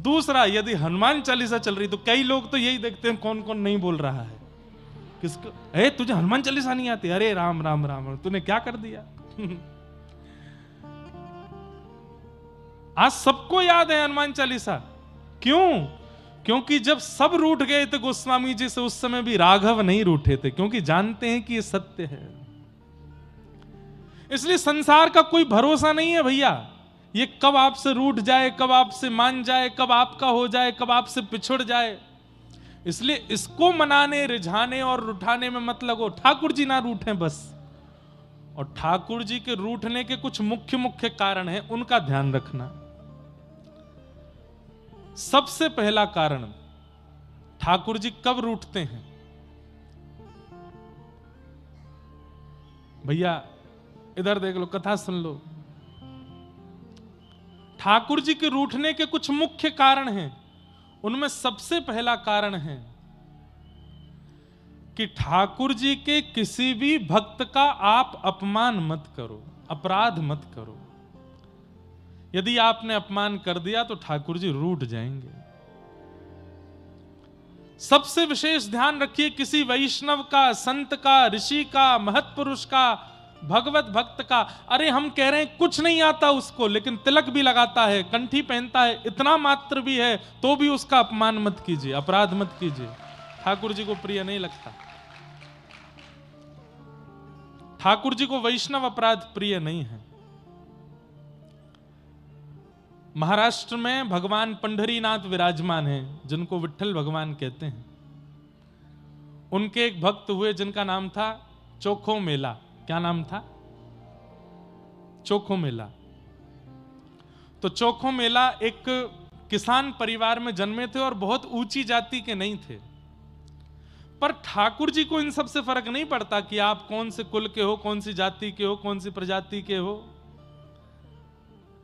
दूसरा, यदि हनुमान चालीसा चल रही तो कई लोग तो यही देखते हैं कौन कौन नहीं बोल रहा है, किसको तुझे हनुमान चालीसा नहीं आती, अरे राम राम राम, तूने क्या कर दिया। आज सबको याद है हनुमान चालीसा, क्यों? क्योंकि जब सब रूठ गए थे गोस्वामी जी से, उस समय भी राघव नहीं रूठे थे, क्योंकि जानते हैं कि ये सत्य है। इसलिए संसार का कोई भरोसा नहीं है भैया, ये कब आपसे रूठ जाए, कब आपसे मान जाए, कब आपका हो जाए, कब आपसे पिछड़ जाए। इसलिए इसको मनाने, रिझाने और रुठाने में मत लगो। ठाकुर जी ना रूठें बस। और ठाकुर जी के रूठने के कुछ मुख्य मुख्य कारण हैं, उनका ध्यान रखना। सबसे पहला कारण, ठाकुर जी कब रूठते हैं? भैया इधर देख लो, कथा सुन लो। ठाकुर जी के रूठने के कुछ मुख्य कारण हैं, उनमें सबसे पहला कारण है कि ठाकुर जी के किसी भी भक्त का आप अपमान मत करो, अपराध मत करो। यदि आपने अपमान कर दिया तो ठाकुर जी रूठ जाएंगे। सबसे विशेष ध्यान रखिए, किसी वैष्णव का, संत का, ऋषि का, महत्पुरुष का, भगवत भक्त का, अरे हम कह रहे हैं कुछ नहीं आता उसको, लेकिन तिलक भी लगाता है, कंठी पहनता है, इतना मात्र भी है, तो भी उसका अपमान मत कीजिए, अपराध मत कीजिए। ठाकुर जी को प्रिय नहीं लगता। ठाकुर जी को वैष्णव अपराध प्रिय नहीं है। महाराष्ट्र में भगवान पंढरीनाथ विराजमान हैं, जिनको विट्ठल भगवान कहते हैं। उनके एक भक्त हुए जिनका नाम था चोखो मेला। क्या नाम था? चोखो मेला। तो चोखो मेला एक किसान परिवार में जन्मे थे और बहुत ऊंची जाति के नहीं थे। पर ठाकुर जी को इन सब से फर्क नहीं पड़ता कि आप कौन से कुल के हो, कौन सी जाति के हो, कौन सी प्रजाति के हो।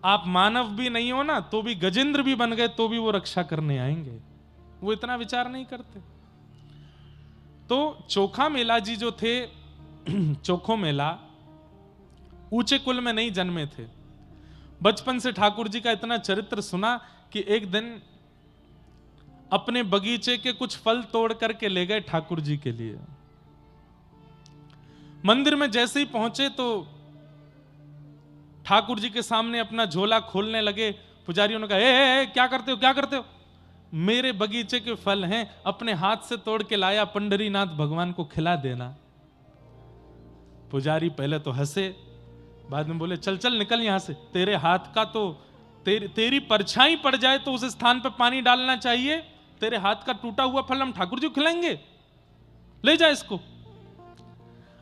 आप मानव भी नहीं हो ना, तो भी गजेंद्र भी बन गए तो भी वो रक्षा करने आएंगे। वो इतना विचार नहीं करते। तो चोखा मेला जी जो थे, चोखो मेला ऊंचे कुल में नहीं जन्मे थे। बचपन से ठाकुर जी का इतना चरित्र सुना कि एक दिन अपने बगीचे के कुछ फल तोड़ करके ले गए ठाकुर जी के लिए। मंदिर में जैसे ही पहुंचे तो ठाकुर जी के सामने अपना झोला खोलने लगे। पुजारियों ने कहा, ए, क्या करते हो, क्या करते हो? मेरे बगीचे के फल हैं, अपने हाथ से तोड़ के लाया, पंढरीनाथ भगवान को खिला देना। पुजारी पहले तो हंसे, बाद में बोले, चल चल निकल यहां से, तेरे हाथ का तो तेरी परछाई पड़ जाए तो उस स्थान पर पानी डालना चाहिए। तेरे हाथ का टूटा हुआ फल हम ठाकुर जी को खिलाएंगे? ले जा इसको।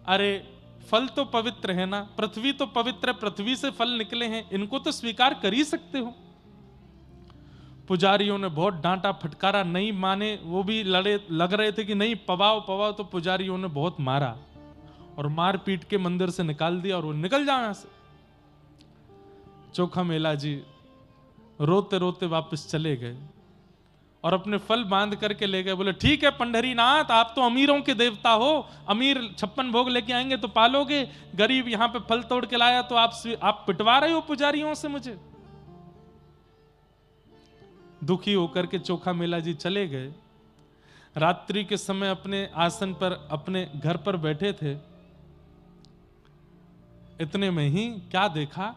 अरे फल तो पवित्र है ना, पृथ्वी तो पवित्र है, पृथ्वी से फल निकले हैं, इनको तो स्वीकार कर ही सकते हो। पुजारियों ने बहुत डांटा फटकारा, नहीं माने। वो भी लग रहे थे कि नहीं, पवाओ पवाओ। तो पुजारियों ने बहुत मारा और मार पीट के मंदिर से निकाल दिया और वो निकल जाओ यहां से। चोखा मेला जी रोते रोते वापस चले गए और अपने फल बांध करके ले गए। बोले, ठीक है पंढरीनाथ, आप तो अमीरों के देवता हो, अमीर 56 भोग लेके आएंगे तो पालोगे, गरीब यहां पे फल तोड़ के लाया तो आप पिटवा रहे हो पुजारियों से मुझे। दुखी होकर के चोखा मेला जी चले गए। रात्रि के समय अपने आसन पर, अपने घर पर बैठे थे। इतने में ही क्या देखा,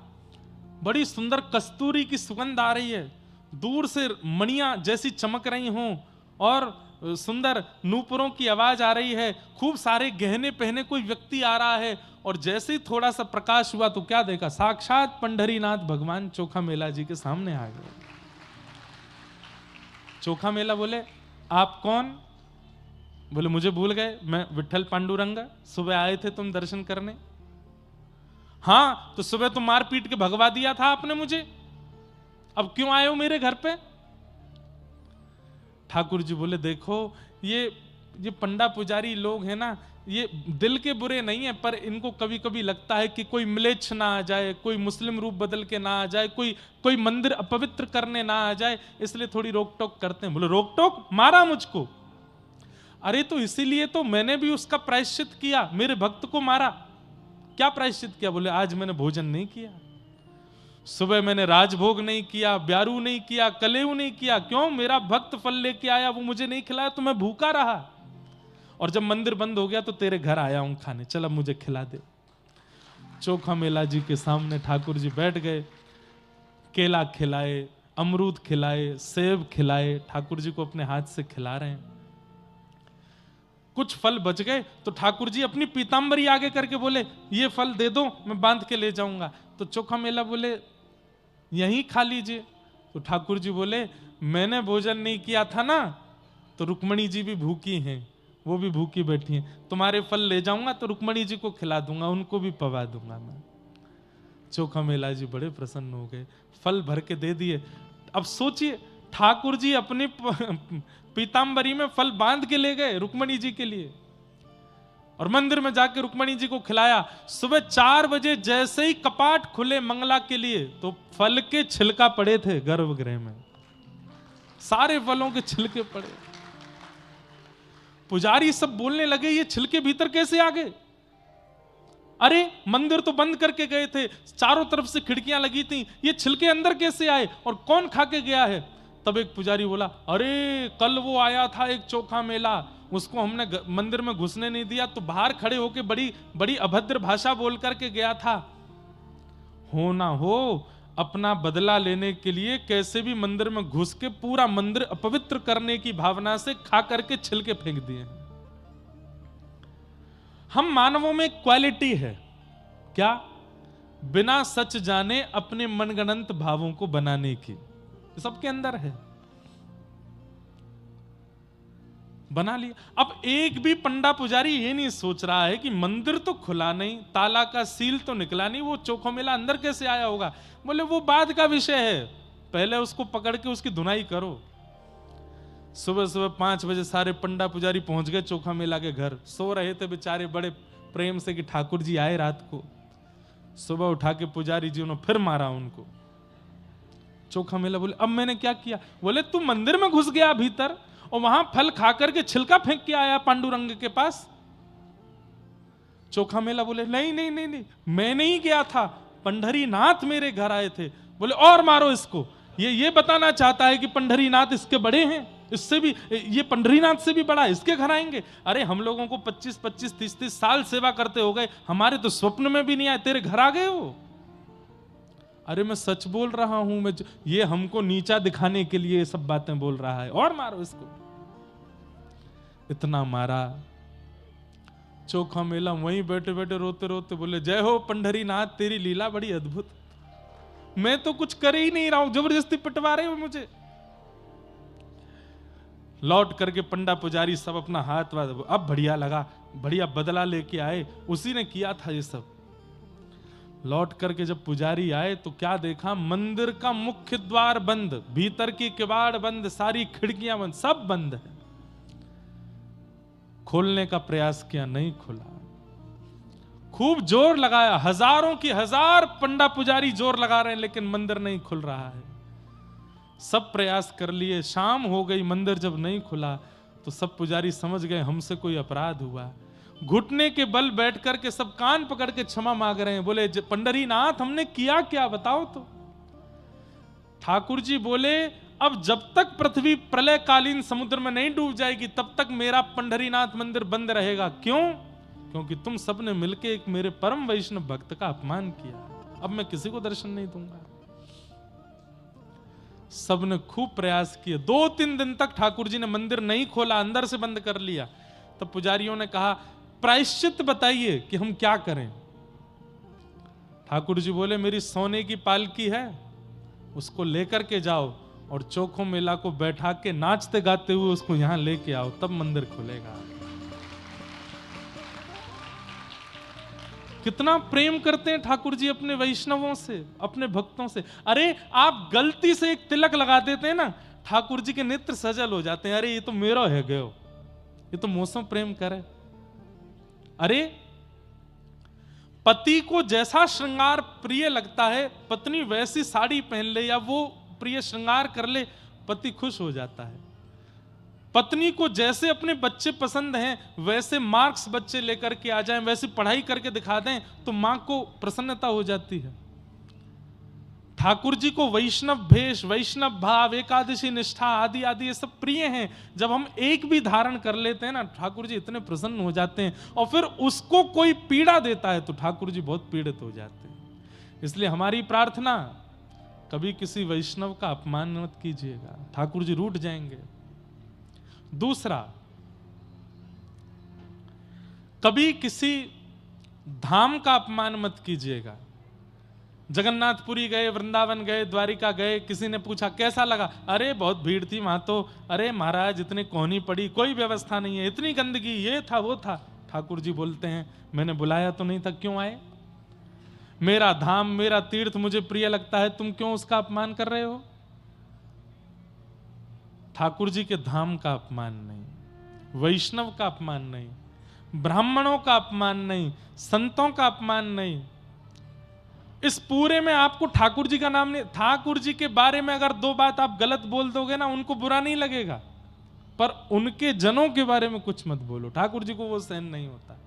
बड़ी सुंदर कस्तूरी की सुगंध आ रही है, दूर से मणियां जैसी चमक रही हों और सुंदर नूपुरों की आवाज आ रही है, खूब सारे गहने पहने कोई व्यक्ति आ रहा है। और जैसे ही थोड़ा सा प्रकाश हुआ तो क्या देखा, साक्षात पंढरीनाथ भगवान चोखा मेला जी के सामने आ गए। चोखा मेला बोले, आप कौन? बोले, मुझे भूल गए, मैं विट्ठल पांडुरंग, सुबह आए थे तुम दर्शन करने। हाँ, तो सुबह तो मार पीट के भगवा दिया था आपने मुझे, अब क्यों आए हो मेरे घर पे? ठाकुर जी बोले, देखो ये पंडा पुजारी लोग हैं ना, ये दिल के बुरे नहीं है, पर इनको कभी कभी लगता है कि कोई म्लेच्छ ना आ जाए, कोई मुस्लिम रूप बदल के ना आ जाए, कोई मंदिर अपवित्र करने ना आ जाए, इसलिए थोड़ी रोक टोक करते हैं। बोले, रोक टोक? मारा मुझको? अरे तो इसीलिए तो मैंने भी उसका प्रायश्चित किया, मेरे भक्त को मारा। क्या प्रायश्चित किया? बोले आज मैंने भोजन नहीं किया, सुबह मैंने राजभोग नहीं किया, ब्यारू नहीं किया, कलेऊ नहीं किया। क्यों? मेरा भक्त फल लेके आया, वो मुझे नहीं खिलाया तो मैं भूखा रहा, और जब मंदिर बंद हो गया तो तेरे घर आया हूं खाने, चल अब मुझे खिला दे। चोखा मेला जी के सामने ठाकुर जी बैठ गए, केला खिलाए, अमरूद खिलाए, सेब खिलाए, ठाकुर जी को अपने हाथ से खिला रहे हैं। कुछ फल बच गए तो ठाकुर जी अपनी पीतांबरी आगे करके बोले ये फल दे दो, मैं बांध के ले जाऊंगा। तो चोखा मेला बोले यहीं खा लीजिए। तो ठाकुर जी बोले मैंने भोजन नहीं किया था ना, तो रुक्मणी जी भी भूखी हैं, वो भी भूखी बैठी हैं, तुम्हारे फल ले जाऊंगा तो रुक्मणी जी को खिला दूंगा, उनको भी पवा दूंगा मैं। चोखा मेला जी बड़े प्रसन्न हो गए, फल भर के दे दिए। अब सोचिए, ठाकुर जी अपनी पीतांबरी में फल बांध के ले गए रुक्मणी जी के लिए, और मंदिर में जाके रुक्मणी जी को खिलाया। सुबह 4 बजे जैसे ही कपाट खुले मंगला के लिए, तो फल के छिलका पड़े थे गर्भगृह में, सारे फलों के छिलके पड़े। पुजारी सब बोलने लगे ये छिलके भीतर कैसे आ गए? अरे मंदिर तो बंद करके गए थे, चारों तरफ से खिड़कियां लगी थी, ये छिलके अंदर कैसे आए और कौन खा के गया है? तब एक पुजारी बोला अरे कल वो आया था एक चोखा मेला, उसको हमने मंदिर में घुसने नहीं दिया, तो बाहर खड़े होके बड़ी बड़ी अभद्र भाषा बोल करके गया था। हो ना हो, अपना बदला लेने के लिए कैसे भी मंदिर में घुस के पूरा मंदिर अपवित्र करने की भावना से खा करके छिलके फेंक दिए। हम मानवों में क्वालिटी है क्या? बिना सच जाने अपने मनगणंत भावों को बनाने की, सबके अंदर है, बना लिया। अब एक भी पंडा पुजारी ये नहीं सोच रहा है कि मंदिर तो खुला नहीं, ताला का सील तो निकला नहीं, वो चोखा मेला अंदर कैसे आया होगा। बोले वो बाद का विषय है, पहले उसको पकड़ के उसकी धुनाई करो। सुबह सुबह 5 बजे सारे पंडा पुजारी पहुंच गए चोखा मेला के घर। सो रहे थे बेचारे बड़े प्रेम से कि ठाकुर जी आए रात को। सुबह उठा के पुजारी जी ने फिर मारा उनको। चोखा मेला बोले अब मैंने क्या किया? बोले तू मंदिर में घुस गया भीतर और वहां फल खा करके छिलका फेंक के आया पांडुरंग के पास। चोखा मेला बोले नहीं नहीं नहीं नहीं, मैं नहीं गया था, पंढरीनाथ मेरे घर आए थे। बोले और मारो इसको, ये बताना चाहता है कि पंढरीनाथ इसके बड़े हैं, इससे भी, ये पंढरीनाथ से भी बड़ा, इसके घर आएंगे। अरे हम लोगों को 25-25, 30-30 साल सेवा करते हो गए, हमारे तो स्वप्न में भी नहीं आए, तेरे घर आ गए हो। अरे मैं सच बोल रहा हूं, मैं ये हमको नीचा दिखाने के लिए ये सब बातें बोल रहा है, और मारो इसको। इतना मारा। चोखा मेला वहीं बैठे बैठे रोते रोते बोले जय हो पंढरीनाथ, तेरी लीला बड़ी अद्भुत, मैं तो कुछ कर ही नहीं रहा हूं, जबरदस्ती पिटवा रहे हो मुझे। लौट करके पंडा पुजारी सब अपना हाथ अब बढ़िया लगा, बढ़िया बदला लेके आए, उसी ने किया था ये सब। लौट करके जब पुजारी आए तो क्या देखा? मंदिर का मुख्य द्वार बंद, भीतर की किवाड़ बंद, सारी खिड़कियां बंद, सब बंद है। खोलने का प्रयास किया, नहीं खुला। खूब जोर लगाया, हजारों की हजार पंडा पुजारी जोर लगा रहे हैं, लेकिन मंदिर नहीं खुल रहा है। सब प्रयास कर लिए, शाम हो गई, मंदिर जब नहीं खुला तो सब पुजारी समझ गए हमसे कोई अपराध हुआ। घुटने के बल बैठ करके सब कान पकड़ के क्षमा मांग रहे हैं। बोले पंढरीनाथ हमने किया क्या, बताओ तो। ठाकुर जी बोले अब जब तक पृथ्वी प्रलयकालीन समुद्र में नहीं डूब जाएगी तब तक मेरा पंढरीनाथ मंदिर बंद रहेगा। क्यों? क्योंकि तुम सबने मिलके एक मेरे परम वैष्णव भक्त का अपमान किया, अब मैं किसी को दर्शन नहीं दूंगा। सबने खूब प्रयास किए, 2-3 दिन तक ठाकुर जी ने मंदिर नहीं खोला, अंदर से बंद कर लिया। तब पुजारियों ने कहा प्रायश्चित बताइए कि हम क्या करें। ठाकुर जी बोले मेरी सोने की पालकी है, उसको लेकर के जाओ और चोखो मेला को बैठा के नाचते गाते हुए उसको यहां लेके आओ, तब मंदिर खुलेगा। कितना प्रेम करते हैं ठाकुर जी अपने वैष्णवों से, अपने भक्तों से। अरे आप गलती से एक तिलक लगा देते हैं ना, ठाकुर जी के नेत्र सजल हो जाते हैं। अरे ये तो मेरा है गयो, ये तो मौसम प्रेम करे। अरे पति को जैसा श्रृंगार प्रिय लगता है, पत्नी वैसी साड़ी पहन ले या वो प्रिय श्रृंगार कर ले, पति खुश हो जाता है। पत्नी को जैसे अपने बच्चे पसंद हैं वैसे मार्क्स बच्चे लेकर के आ जाएं, वैसे पढ़ाई करके दिखा दें तो मां को प्रसन्नता हो जाती है। ठाकुर जी को वैष्णव भेष, वैष्णव भाव, एकादशी निष्ठा आदि आदि ये सब प्रिय हैं। जब हम एक भी धारण कर लेते हैं ना, ठाकुर जी इतने प्रसन्न हो जाते हैं। और फिर उसको कोई पीड़ा देता है तो ठाकुर जी बहुत पीड़ित हो जाते हैं। इसलिए हमारी प्रार्थना, कभी किसी वैष्णव का अपमान मत कीजिएगा, ठाकुर जी रूठ जाएंगे। दूसरा, कभी किसी धाम का अपमान मत कीजिएगा। जगन्नाथपुरी गए, वृंदावन गए, द्वारिका गए, किसी ने पूछा कैसा लगा, अरे बहुत भीड़ थी वहां तो, अरे महाराज इतने कोहनी पड़ी, कोई व्यवस्था नहीं है, इतनी गंदगी, ये था वो था। ठाकुर जी बोलते हैं मैंने बुलाया तो नहीं था, क्यों आए? मेरा धाम, मेरा तीर्थ मुझे प्रिय लगता है, तुम क्यों उसका अपमान कर रहे हो? ठाकुर जी के धाम का अपमान नहीं, वैष्णव का अपमान नहीं, ब्राह्मणों का अपमान नहीं, संतों का अपमान नहीं। इस पूरे में आपको ठाकुर जी का नाम नहीं, ठाकुर जी के बारे में अगर दो बात आप गलत बोल दोगे ना, उनको बुरा नहीं लगेगा, पर उनके जनों के बारे में कुछ मत बोलो, ठाकुर जी को वो सहन नहीं होता।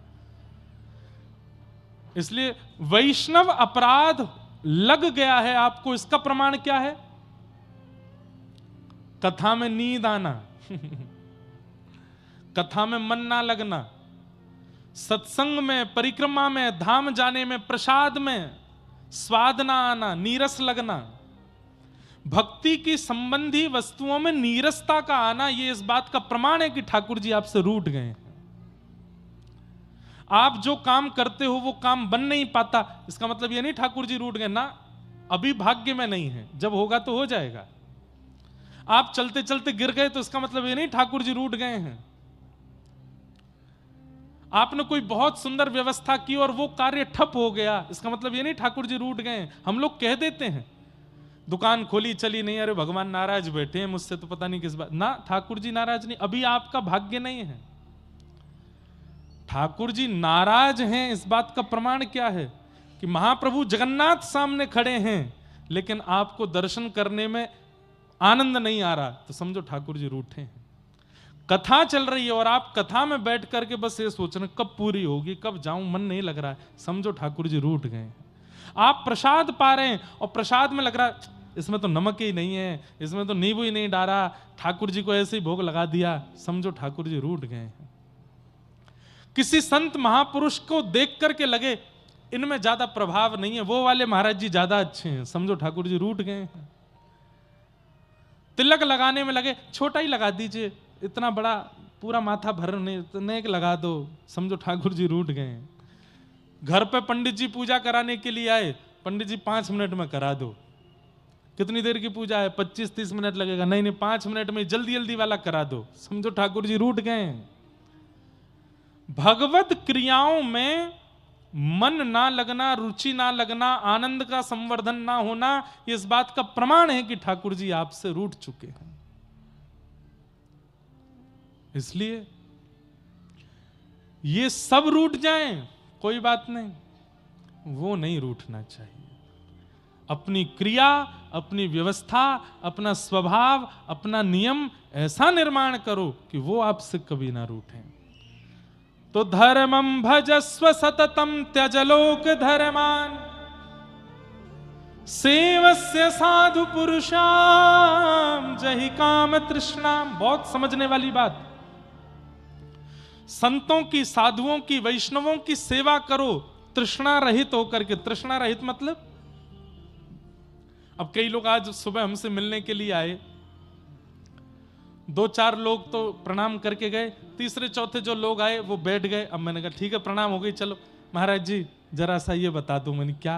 इसलिए वैष्णव अपराध लग गया है आपको, इसका प्रमाण क्या है? कथा में नींद आना, कथा में मन ना लगना, सत्संग में, परिक्रमा में, धाम जाने में, प्रसाद में स्वाद ना आना, नीरस लगना, भक्ति की संबंधी वस्तुओं में नीरसता का आना, ये इस बात का प्रमाण है कि ठाकुर जी आपसे रूठ गए हैं। आप जो काम करते हो वो काम बन नहीं पाता, इसका मतलब ये नहीं ठाकुर जी रूठ गए ना, अभी भाग्य में नहीं है, जब होगा तो हो जाएगा। आप चलते चलते गिर गए तो इसका मतलब ये नहीं ठाकुर जी रूठ गए हैं। आपने कोई बहुत सुंदर व्यवस्था की और वो कार्य ठप हो गया, इसका मतलब ये नहीं ठाकुर जी रूठ गए। हम लोग कह देते हैं दुकान खोली चली नहीं, अरे भगवान नाराज बैठे हैं मुझसे तो पता नहीं किस बात, ना ठाकुर जी नाराज नहीं, अभी आपका भाग्य नहीं है। ठाकुर जी नाराज हैं, इस बात का प्रमाण क्या है कि महाप्रभु जगन्नाथ सामने खड़े हैं लेकिन आपको दर्शन करने में आनंद नहीं आ रहा, तो समझो ठाकुर जी रूठे हैं। कथा चल रही है और आप कथा में बैठ करके बस ये सोच रहे कब पूरी होगी, कब जाऊं, मन नहीं लग रहा है, समझो ठाकुर जी रूठ गए हैं। आप प्रसाद पा रहे हैं और प्रसाद में लग रहा है इसमें तो नमक ही नहीं है, इसमें तो नींबू ही नहीं डाला, ठाकुर जी को ऐसे ही भोग लगा दिया, समझो ठाकुर जी रूठ गए हैं। किसी संत महापुरुष को देख करके लगे इनमें ज्यादा प्रभाव नहीं है, वो वाले महाराज जी ज्यादा अच्छे हैं, समझो ठाकुर जी रूठ गए हैं। तिलक लगाने में लगे छोटा ही लगा दीजिए, इतना बड़ा पूरा माथा भरने इतने लगा दो, समझो ठाकुर जी रूठ गए हैं। घर पे पंडित जी पूजा कराने के लिए आए, पंडित जी 5 मिनट में करा दो, कितनी देर की पूजा है, 25-30 मिनट लगेगा, नहीं नहीं 5 मिनट में जल्दी जल्दी वाला करा दो, समझो ठाकुर जी रूठ गए हैं। भगवत क्रियाओं में मन ना लगना, रुचि ना लगना, आनंद का संवर्धन ना होना, इस बात का प्रमाण है कि ठाकुर जी आपसे रूठ चुके हैं। इसलिए ये सब रूठ जाएं कोई बात नहीं, वो नहीं रूठना चाहिए। अपनी क्रिया, अपनी व्यवस्था, अपना स्वभाव, अपना नियम ऐसा निर्माण करो कि वो आपसे कभी ना रूठें। तो धर्मं भजस्व सततम त्यज लोक धर्मान, सेवस्य साधु पुरुषाम जहि काम तृष्णाम। बहुत समझने वाली बात, संतों की, साधुओं की, वैष्णवों की सेवा करो तृष्णा रहित होकर के। तृष्णा रहित मतलब, अब कई लोग आज सुबह हमसे मिलने के लिए आए, 2-4 लोग तो प्रणाम करके गए, तीसरे चौथे जो लोग आए वो बैठ गए। अब मैंने कहा ठीक है प्रणाम हो गई, चलो महाराज जी जरा सा ये बता दो। मैंने क्या,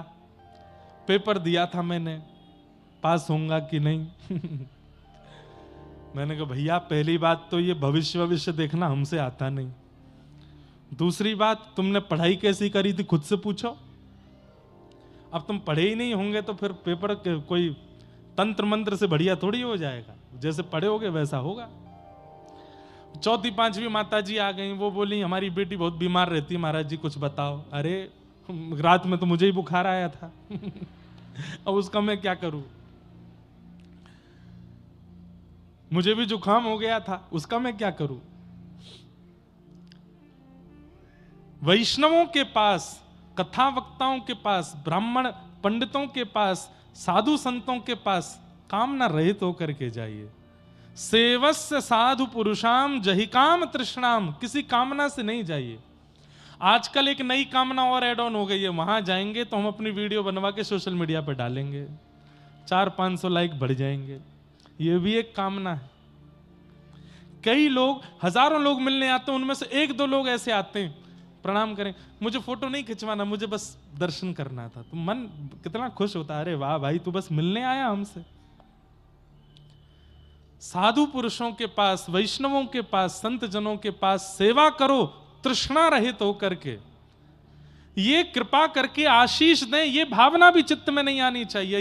पेपर दिया था मैंने, पास होऊंगा कि नहीं? मैंने कहा भैया पहली बात तो ये भविष्य देखना हमसे आता नहीं, दूसरी बात तुमने पढ़ाई कैसी करी थी खुद से पूछो। अब तुम पढ़े ही नहीं होंगे तो फिर पेपर कोई तंत्र मंत्र से बढ़िया थोड़ी हो जाएगा, जैसे पढ़े होगे वैसा होगा। 4वीं 5वीं माता जी आ गई, वो बोली हमारी बेटी बहुत बीमार रहती है महाराज जी कुछ बताओ। अरे रात में तो मुझे ही बुखार आया था। अब उसका मैं क्या करूं? मुझे भी जुकाम हो गया था, उसका मैं क्या करूं। वैष्णवों के पास, कथा वक्ताओं के पास, ब्राह्मण पंडितों के पास, साधु संतों के पास कामना रहित होकर के जाइए। सेवस्य साधु पुरुषाम जहि काम तृष्णाम, किसी कामना से नहीं जाइए। आजकल एक नई कामना और ऐड ऑन हो गई है, वहां जाएंगे तो हम अपनी वीडियो बनवा के सोशल मीडिया पर डालेंगे, 400-500 लाइक बढ़ जाएंगे। ये भी एक कामना है। कई लोग, हजारों लोग मिलने आते हैं, उनमें से 1-2 लोग ऐसे आते हैं, प्रणाम करें, मुझे फोटो नहीं खिंचवाना, मुझे बस दर्शन करना था। तो मन कितना खुश होता है, अरे वाह भाई तू बस मिलने आया हमसे। साधु पुरुषों के पास, वैष्णवों के पास, संत जनों के पास सेवा करो तृष्णा रहित होकर के। ये कृपा करके आशीष दें, ये भावना भी चित्त में नहीं आनी चाहिए।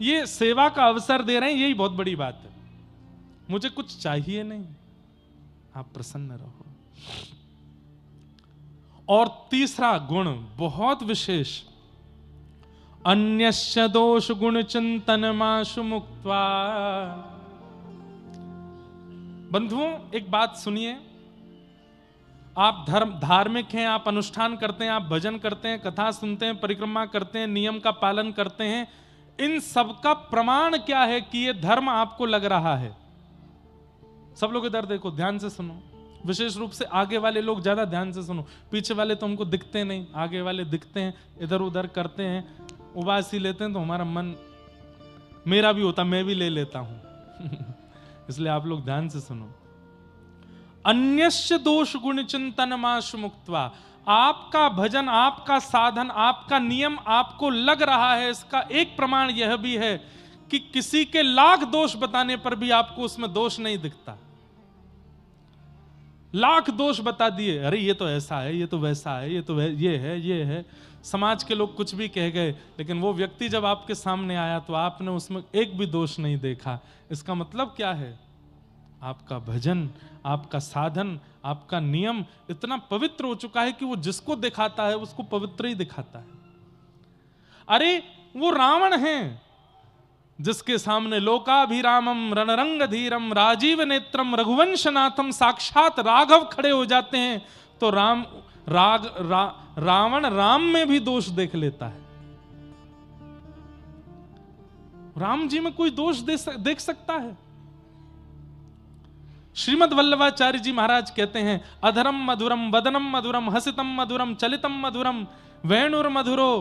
ये सेवा का अवसर दे रहे हैं, यही बहुत बड़ी बात है। मुझे कुछ चाहिए नहीं, आप प्रसन्न रहो। और तीसरा गुण बहुत विशेष, अन्यस्य दोष गुण चिंतन माशु मुक्त्वा। बंधुओं एक बात सुनिए, आप धार्मिक हैं, आप अनुष्ठान करते हैं, आप भजन करते हैं, कथा सुनते हैं, परिक्रमा करते हैं, नियम का पालन करते हैं, इन सब का प्रमाण क्या है कि ये धर्म आपको लग रहा है? सब लोग इधर देखो, ध्यान से सुनो, विशेष रूप से आगे वाले लोग ज्यादा ध्यान से सुनो। पीछे वाले तो हमको दिखते नहीं, आगे वाले दिखते हैं, इधर उधर करते हैं, उबासी लेते हैं, तो हमारा मन, मेरा भी होता, मैं भी ले लेता हूं इसलिए आप लोग ध्यान से सुनो। अन्यस्य दोष गुण चिंतन माशु मुक्त्वा। आपका भजन, आपका साधन, आपका नियम आपको लग रहा है, इसका एक प्रमाण यह भी है कि किसी के लाख दोष बताने पर भी आपको उसमें दोष नहीं दिखता। लाख दोष बता दिए, अरे ये तो ऐसा है, ये तो वैसा है, ये तो ये है, समाज के लोग कुछ भी कह गए, लेकिन वो व्यक्ति जब आपके सामने आया तो आपने उसमें एक भी दोष नहीं देखा। इसका मतलब क्या है? आपका भजन, आपका साधन, आपका नियम इतना पवित्र हो चुका है कि वो जिसको दिखाता है उसको पवित्र ही दिखाता है। अरे वो रावण है जिसके सामने लोकाभिरामम रणरंग धीरम राजीव नेत्रम रघुवंशनाथम साक्षात राघव खड़े हो जाते हैं, तो रावण राम में भी दोष देख लेता है। राम जी में कोई दोष देख सकता है? श्रीमद् वल्लभाचार्य जी महाराज कहते हैं, अधरम मधुरम वदनम मधुरम हसितम मधुरम चलितम मधुरम वेणुर मधुरो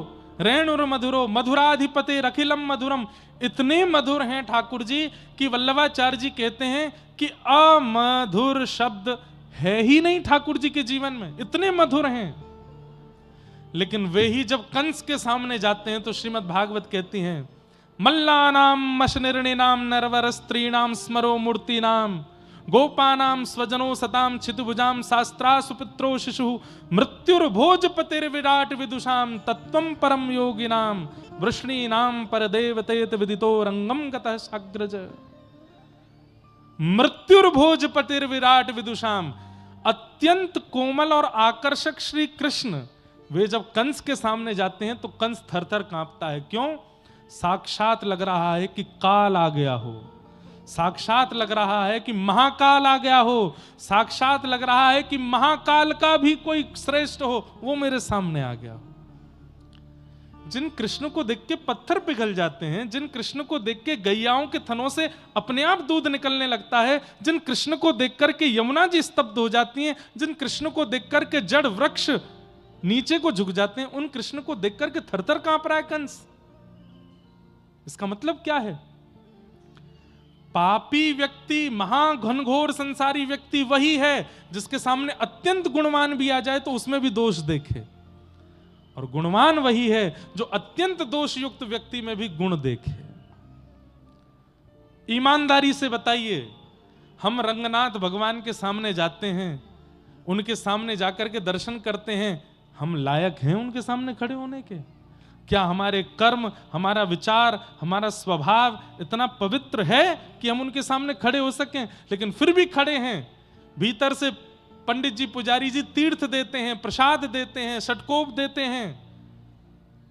रेणुर मधुरो मधुराधिपते रखिलम मधुरम। इतने मधुर हैं ठाकुर जी कि वल्लभाचार्य जी कहते हैं कि अमधुर शब्द है ही नहीं ठाकुर जी के जीवन में, इतने मधुर हैं। लेकिन वे ही जब कंस के सामने जाते हैं तो श्रीमद् भागवत कहती हैं, मल्लानाम मशनिर्णिनाम नरवर स्त्रीणाम स्मरो मूर्तिनाम गोपानाम स्वजनो सताम छितुभुजाम शास्त्रा सुपुत्रो शिशु मृत्युर्भोजपतिर विराट विदुषाम तत्वं परम योगिनाम वृष्णीनाम परदेवतेत विदितो रंगम गतः साग्रज। मृत्युर्भोजपतिर विराट विदुषाम, अत्यंत कोमल और आकर्षक श्री कृष्ण वे जब कंस के सामने जाते हैं तो कंस थरथर कांपता है। क्यों? साक्षात लग रहा है कि काल आ गया हो, साक्षात लग रहा है कि महाकाल आ गया हो, साक्षात लग रहा है कि महाकाल का भी कोई श्रेष्ठ हो वो मेरे सामने आ गया हो। जिन कृष्ण को देख के पत्थर पिघल जाते हैं, जिन कृष्ण को देख के गैयाओं के थनों से अपने आप दूध निकलने लगता है, जिन कृष्ण को देख करके यमुना जी स्तब्ध हो जाती हैं, जिन कृष्ण को देख करके जड़ वृक्ष नीचे को झुक जाते हैं, उन कृष्ण को देख करके थरथर कांप रहा है कंस। इसका मतलब क्या है? पापी व्यक्ति, महाघनघोर संसारी व्यक्ति वही है जिसके सामने अत्यंत गुणवान भी आ जाए तो उसमें भी दोष देखे, और गुणवान वही है जो अत्यंत दोष युक्त व्यक्ति में भी गुण देखे। ईमानदारी से बताइए, हम रंगनाथ भगवान के सामने जाते हैं, उनके सामने जाकर के दर्शन करते हैं, हम लायक हैं उनके सामने खड़े होने के? क्या हमारे कर्म, हमारा विचार, हमारा स्वभाव इतना पवित्र है कि हम उनके सामने खड़े हो सकें? लेकिन फिर भी खड़े हैं। भीतर से पंडित जी, पुजारी जी तीर्थ देते हैं, प्रसाद देते हैं, षटकोप देते हैं।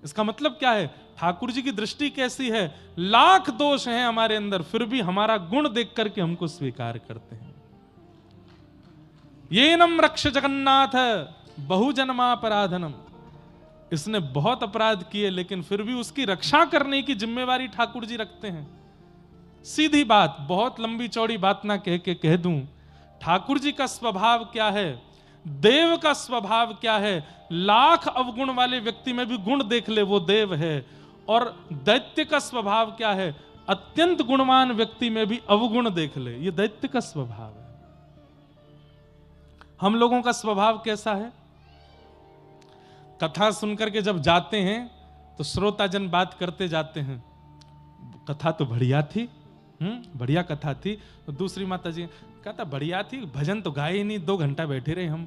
इसका मतलब क्या है? ठाकुर जी की दृष्टि कैसी है, लाख दोष हैं हमारे अंदर, फिर भी हमारा गुण देख करके हमको स्वीकार करते हैं। ये नम रक्ष जगन्नाथ बहुजन्मापराधनम, इसने बहुत अपराध किए लेकिन फिर भी उसकी रक्षा करने की जिम्मेवारी ठाकुर जी रखते हैं। सीधी बात, बहुत लंबी चौड़ी बात ना कह के कह दूं, ठाकुर जी का स्वभाव क्या है, देव का स्वभाव क्या है, लाख अवगुण वाले व्यक्ति में भी गुण देख ले वो देव है। और दैत्य का स्वभाव क्या है, अत्यंत गुणवान व्यक्ति में भी अवगुण देख ले, ये दैत्य का स्वभाव है। हम लोगों का स्वभाव कैसा है, कथा सुनकर के जब जाते हैं तो श्रोताजन बात करते जाते हैं, कथा तो बढ़िया थी, बढ़िया कथा थी। तो दूसरी माता जी कहता बढ़िया थी, भजन तो गाए ही नहीं, 2 घंटा बैठे रहे हम,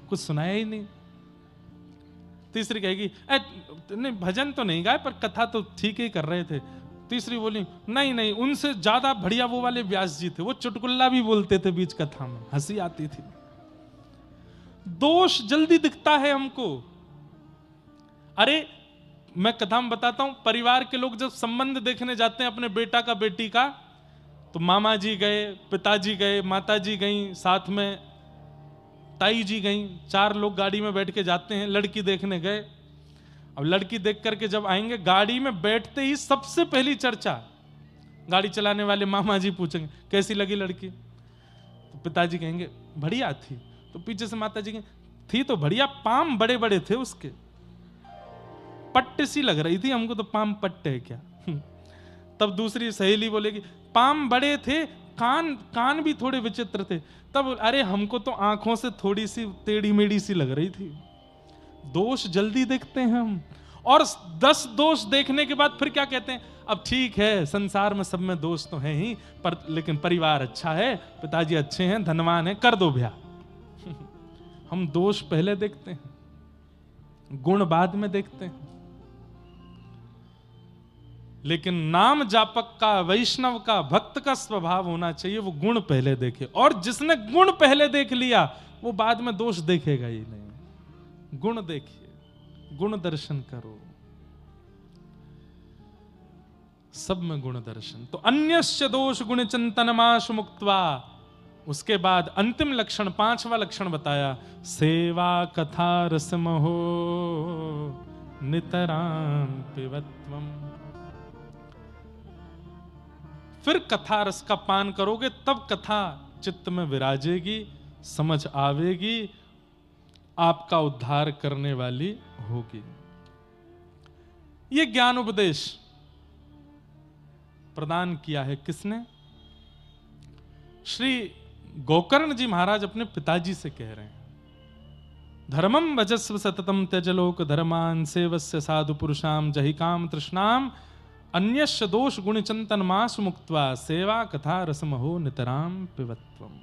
कुछ सुनाया ही नहीं। तीसरी कहेगी नहीं भजन तो नहीं गाए पर कथा तो ठीक ही कर रहे थे। तीसरी बोली नहीं नहीं, उनसे ज्यादा बढ़िया वो वाले व्यास जी थे, वो चुटकुल्ला भी बोलते थे बीच कथा में, हंसी आती थी। दोष जल्दी दिखता है हमको। अरे मैं कथा में बताता हूं, परिवार के लोग जब संबंध देखने जाते हैं अपने बेटा का बेटी का, तो मामा जी गए, पिताजी गए, माता जी गई, साथ में ताई जी गई, 4 लोग गाड़ी में बैठ के जाते हैं, लड़की देखने गए। अब लड़की देख करके जब आएंगे, गाड़ी में बैठते ही सबसे पहली चर्चा, गाड़ी चलाने वाले मामा जी पूछेंगे कैसी लगी लड़की, तो पिताजी कहेंगे बढ़िया थी। तो पीछे से माता जी कहेंगे थी तो बढ़िया, पाम बड़े बड़े थे उसके, पट्टे सी लग रही थी हमको तो, पाम पट्टे है क्या। तब दूसरी सहेली बोलेगी पाम बड़े थे, कान भी थोड़े विचित्र थे। तब अरे हमको तो आंखों से थोड़ी सी टेढ़ी मेढ़ी सी लग रही थी। दोष जल्दी देखते हैं हम, और 10 दोष देखने के बाद फिर क्या कहते हैं, अब ठीक है संसार में सब में दोष तो है ही, पर लेकिन परिवार अच्छा है, पिताजी अच्छे हैं, धनवान है, कर दो ब्याह। हम दोष पहले देखते हैं, गुण बाद में देखते हैं। लेकिन नाम जापक का, वैष्णव का, भक्त का स्वभाव होना चाहिए वो गुण पहले देखे, और जिसने गुण पहले देख लिया वो बाद में दोष देखेगा ही नहीं। गुण देखिए, गुण दर्शन करो, सब में गुण दर्शन। तो अन्यस्य दोष गुण चिंतनमाश मुक्त्वा, उसके बाद अंतिम लक्षण, 5वां लक्षण बताया, सेवा कथा रसमहो नितराम पिबत्वम। फिर कथा रस का पान करोगे तब कथा चित्त में विराजेगी, समझ आवेगी, आपका उद्धार करने वाली होगी। यह ज्ञान उपदेश प्रदान किया है किसने? श्री गोकर्ण जी महाराज अपने पिताजी से कह रहे हैं, धर्मम भजस्व सततम त्यजलोक धर्मान सेवस्य साधु पुरुषाम जहि काम तृष्णाम अन्यस्य दोष गुण चिंतन मास मुक्त्वा सेवा कथा रसमहो नितराम पिबत्वम।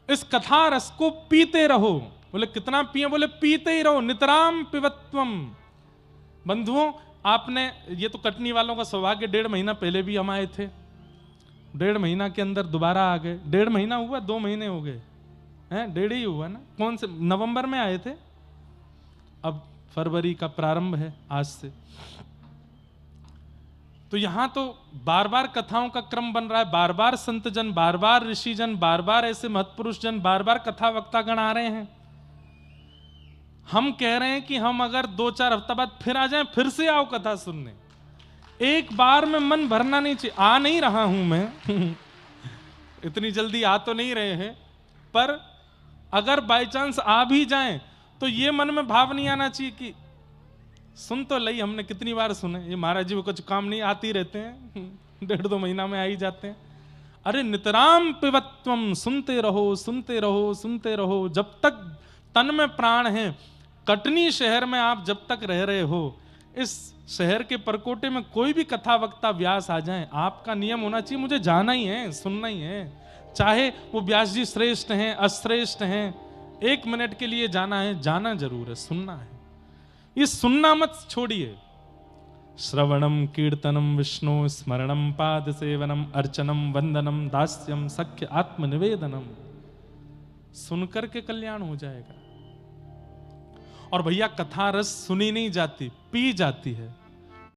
इस कथा रस को पीते रहो। बोले कितना पिए? बोले पीते ही रहो, नितराम पिबत्वम। बंधुओं, आपने, ये तो कटनी वालों का सौभाग्य, 1.5 महीना पहले भी हम आए थे, 1.5 महीना के अंदर दोबारा आ गए। 1.5 महीना हुआ, 2 महीने हो गए हैं, 1.5 ही हुआ ना। कौन से नवंबर में आए थे, अब फरवरी का प्रारंभ है आज से। तो यहां तो बार बार कथाओं का क्रम बन रहा है, बार बार संत जन, बार बार ऋषि जन, बार बार ऐसे महत्पुरुष जन, बार बार कथा वक्ता गण आ रहे हैं। हम कह रहे हैं कि हम अगर 2-4 हफ्ता बाद फिर आ जाएं, फिर से आओ कथा सुनने। एक बार में मन भरना नहीं चाहिए। आ नहीं रहा हूं मैं इतनी जल्दी आ तो नहीं रहे हैं, पर अगर बाय चांस आ भी जाएं तो ये मन में भाव नहीं आना चाहिए कि सुन तो लई हमने, कितनी बार सुने, ये महाराज जी को कुछ काम नहीं, आती रहते हैं, 1.5-2 महीना में आ ही जाते हैं। अरे नितराम पिबत्वम, सुनते रहो, सुनते रहो, सुनते रहो, जब तक तन में प्राण है। कटनी शहर में आप जब तक रह रहे हो, इस शहर के परकोटे में कोई भी कथा वक्ता व्यास आ जाए, आपका नियम होना चाहिए मुझे जाना ही है, सुनना ही है। चाहे वो व्यास जी श्रेष्ठ हैं, अश्रेष्ठ हैं, 1 मिनट के लिए जाना है, जाना जरूर है, सुनना है। ये सुनना मत छोड़िए। श्रवणम कीर्तनम विष्णु स्मरणम पाद सेवनम अर्चनम वंदनम दास्यम सख्य आत्मनिवेदनम, सुनकर के कल्याण हो जाएगा। और भैया कथा रस सुनी नहीं जाती, पी जाती है।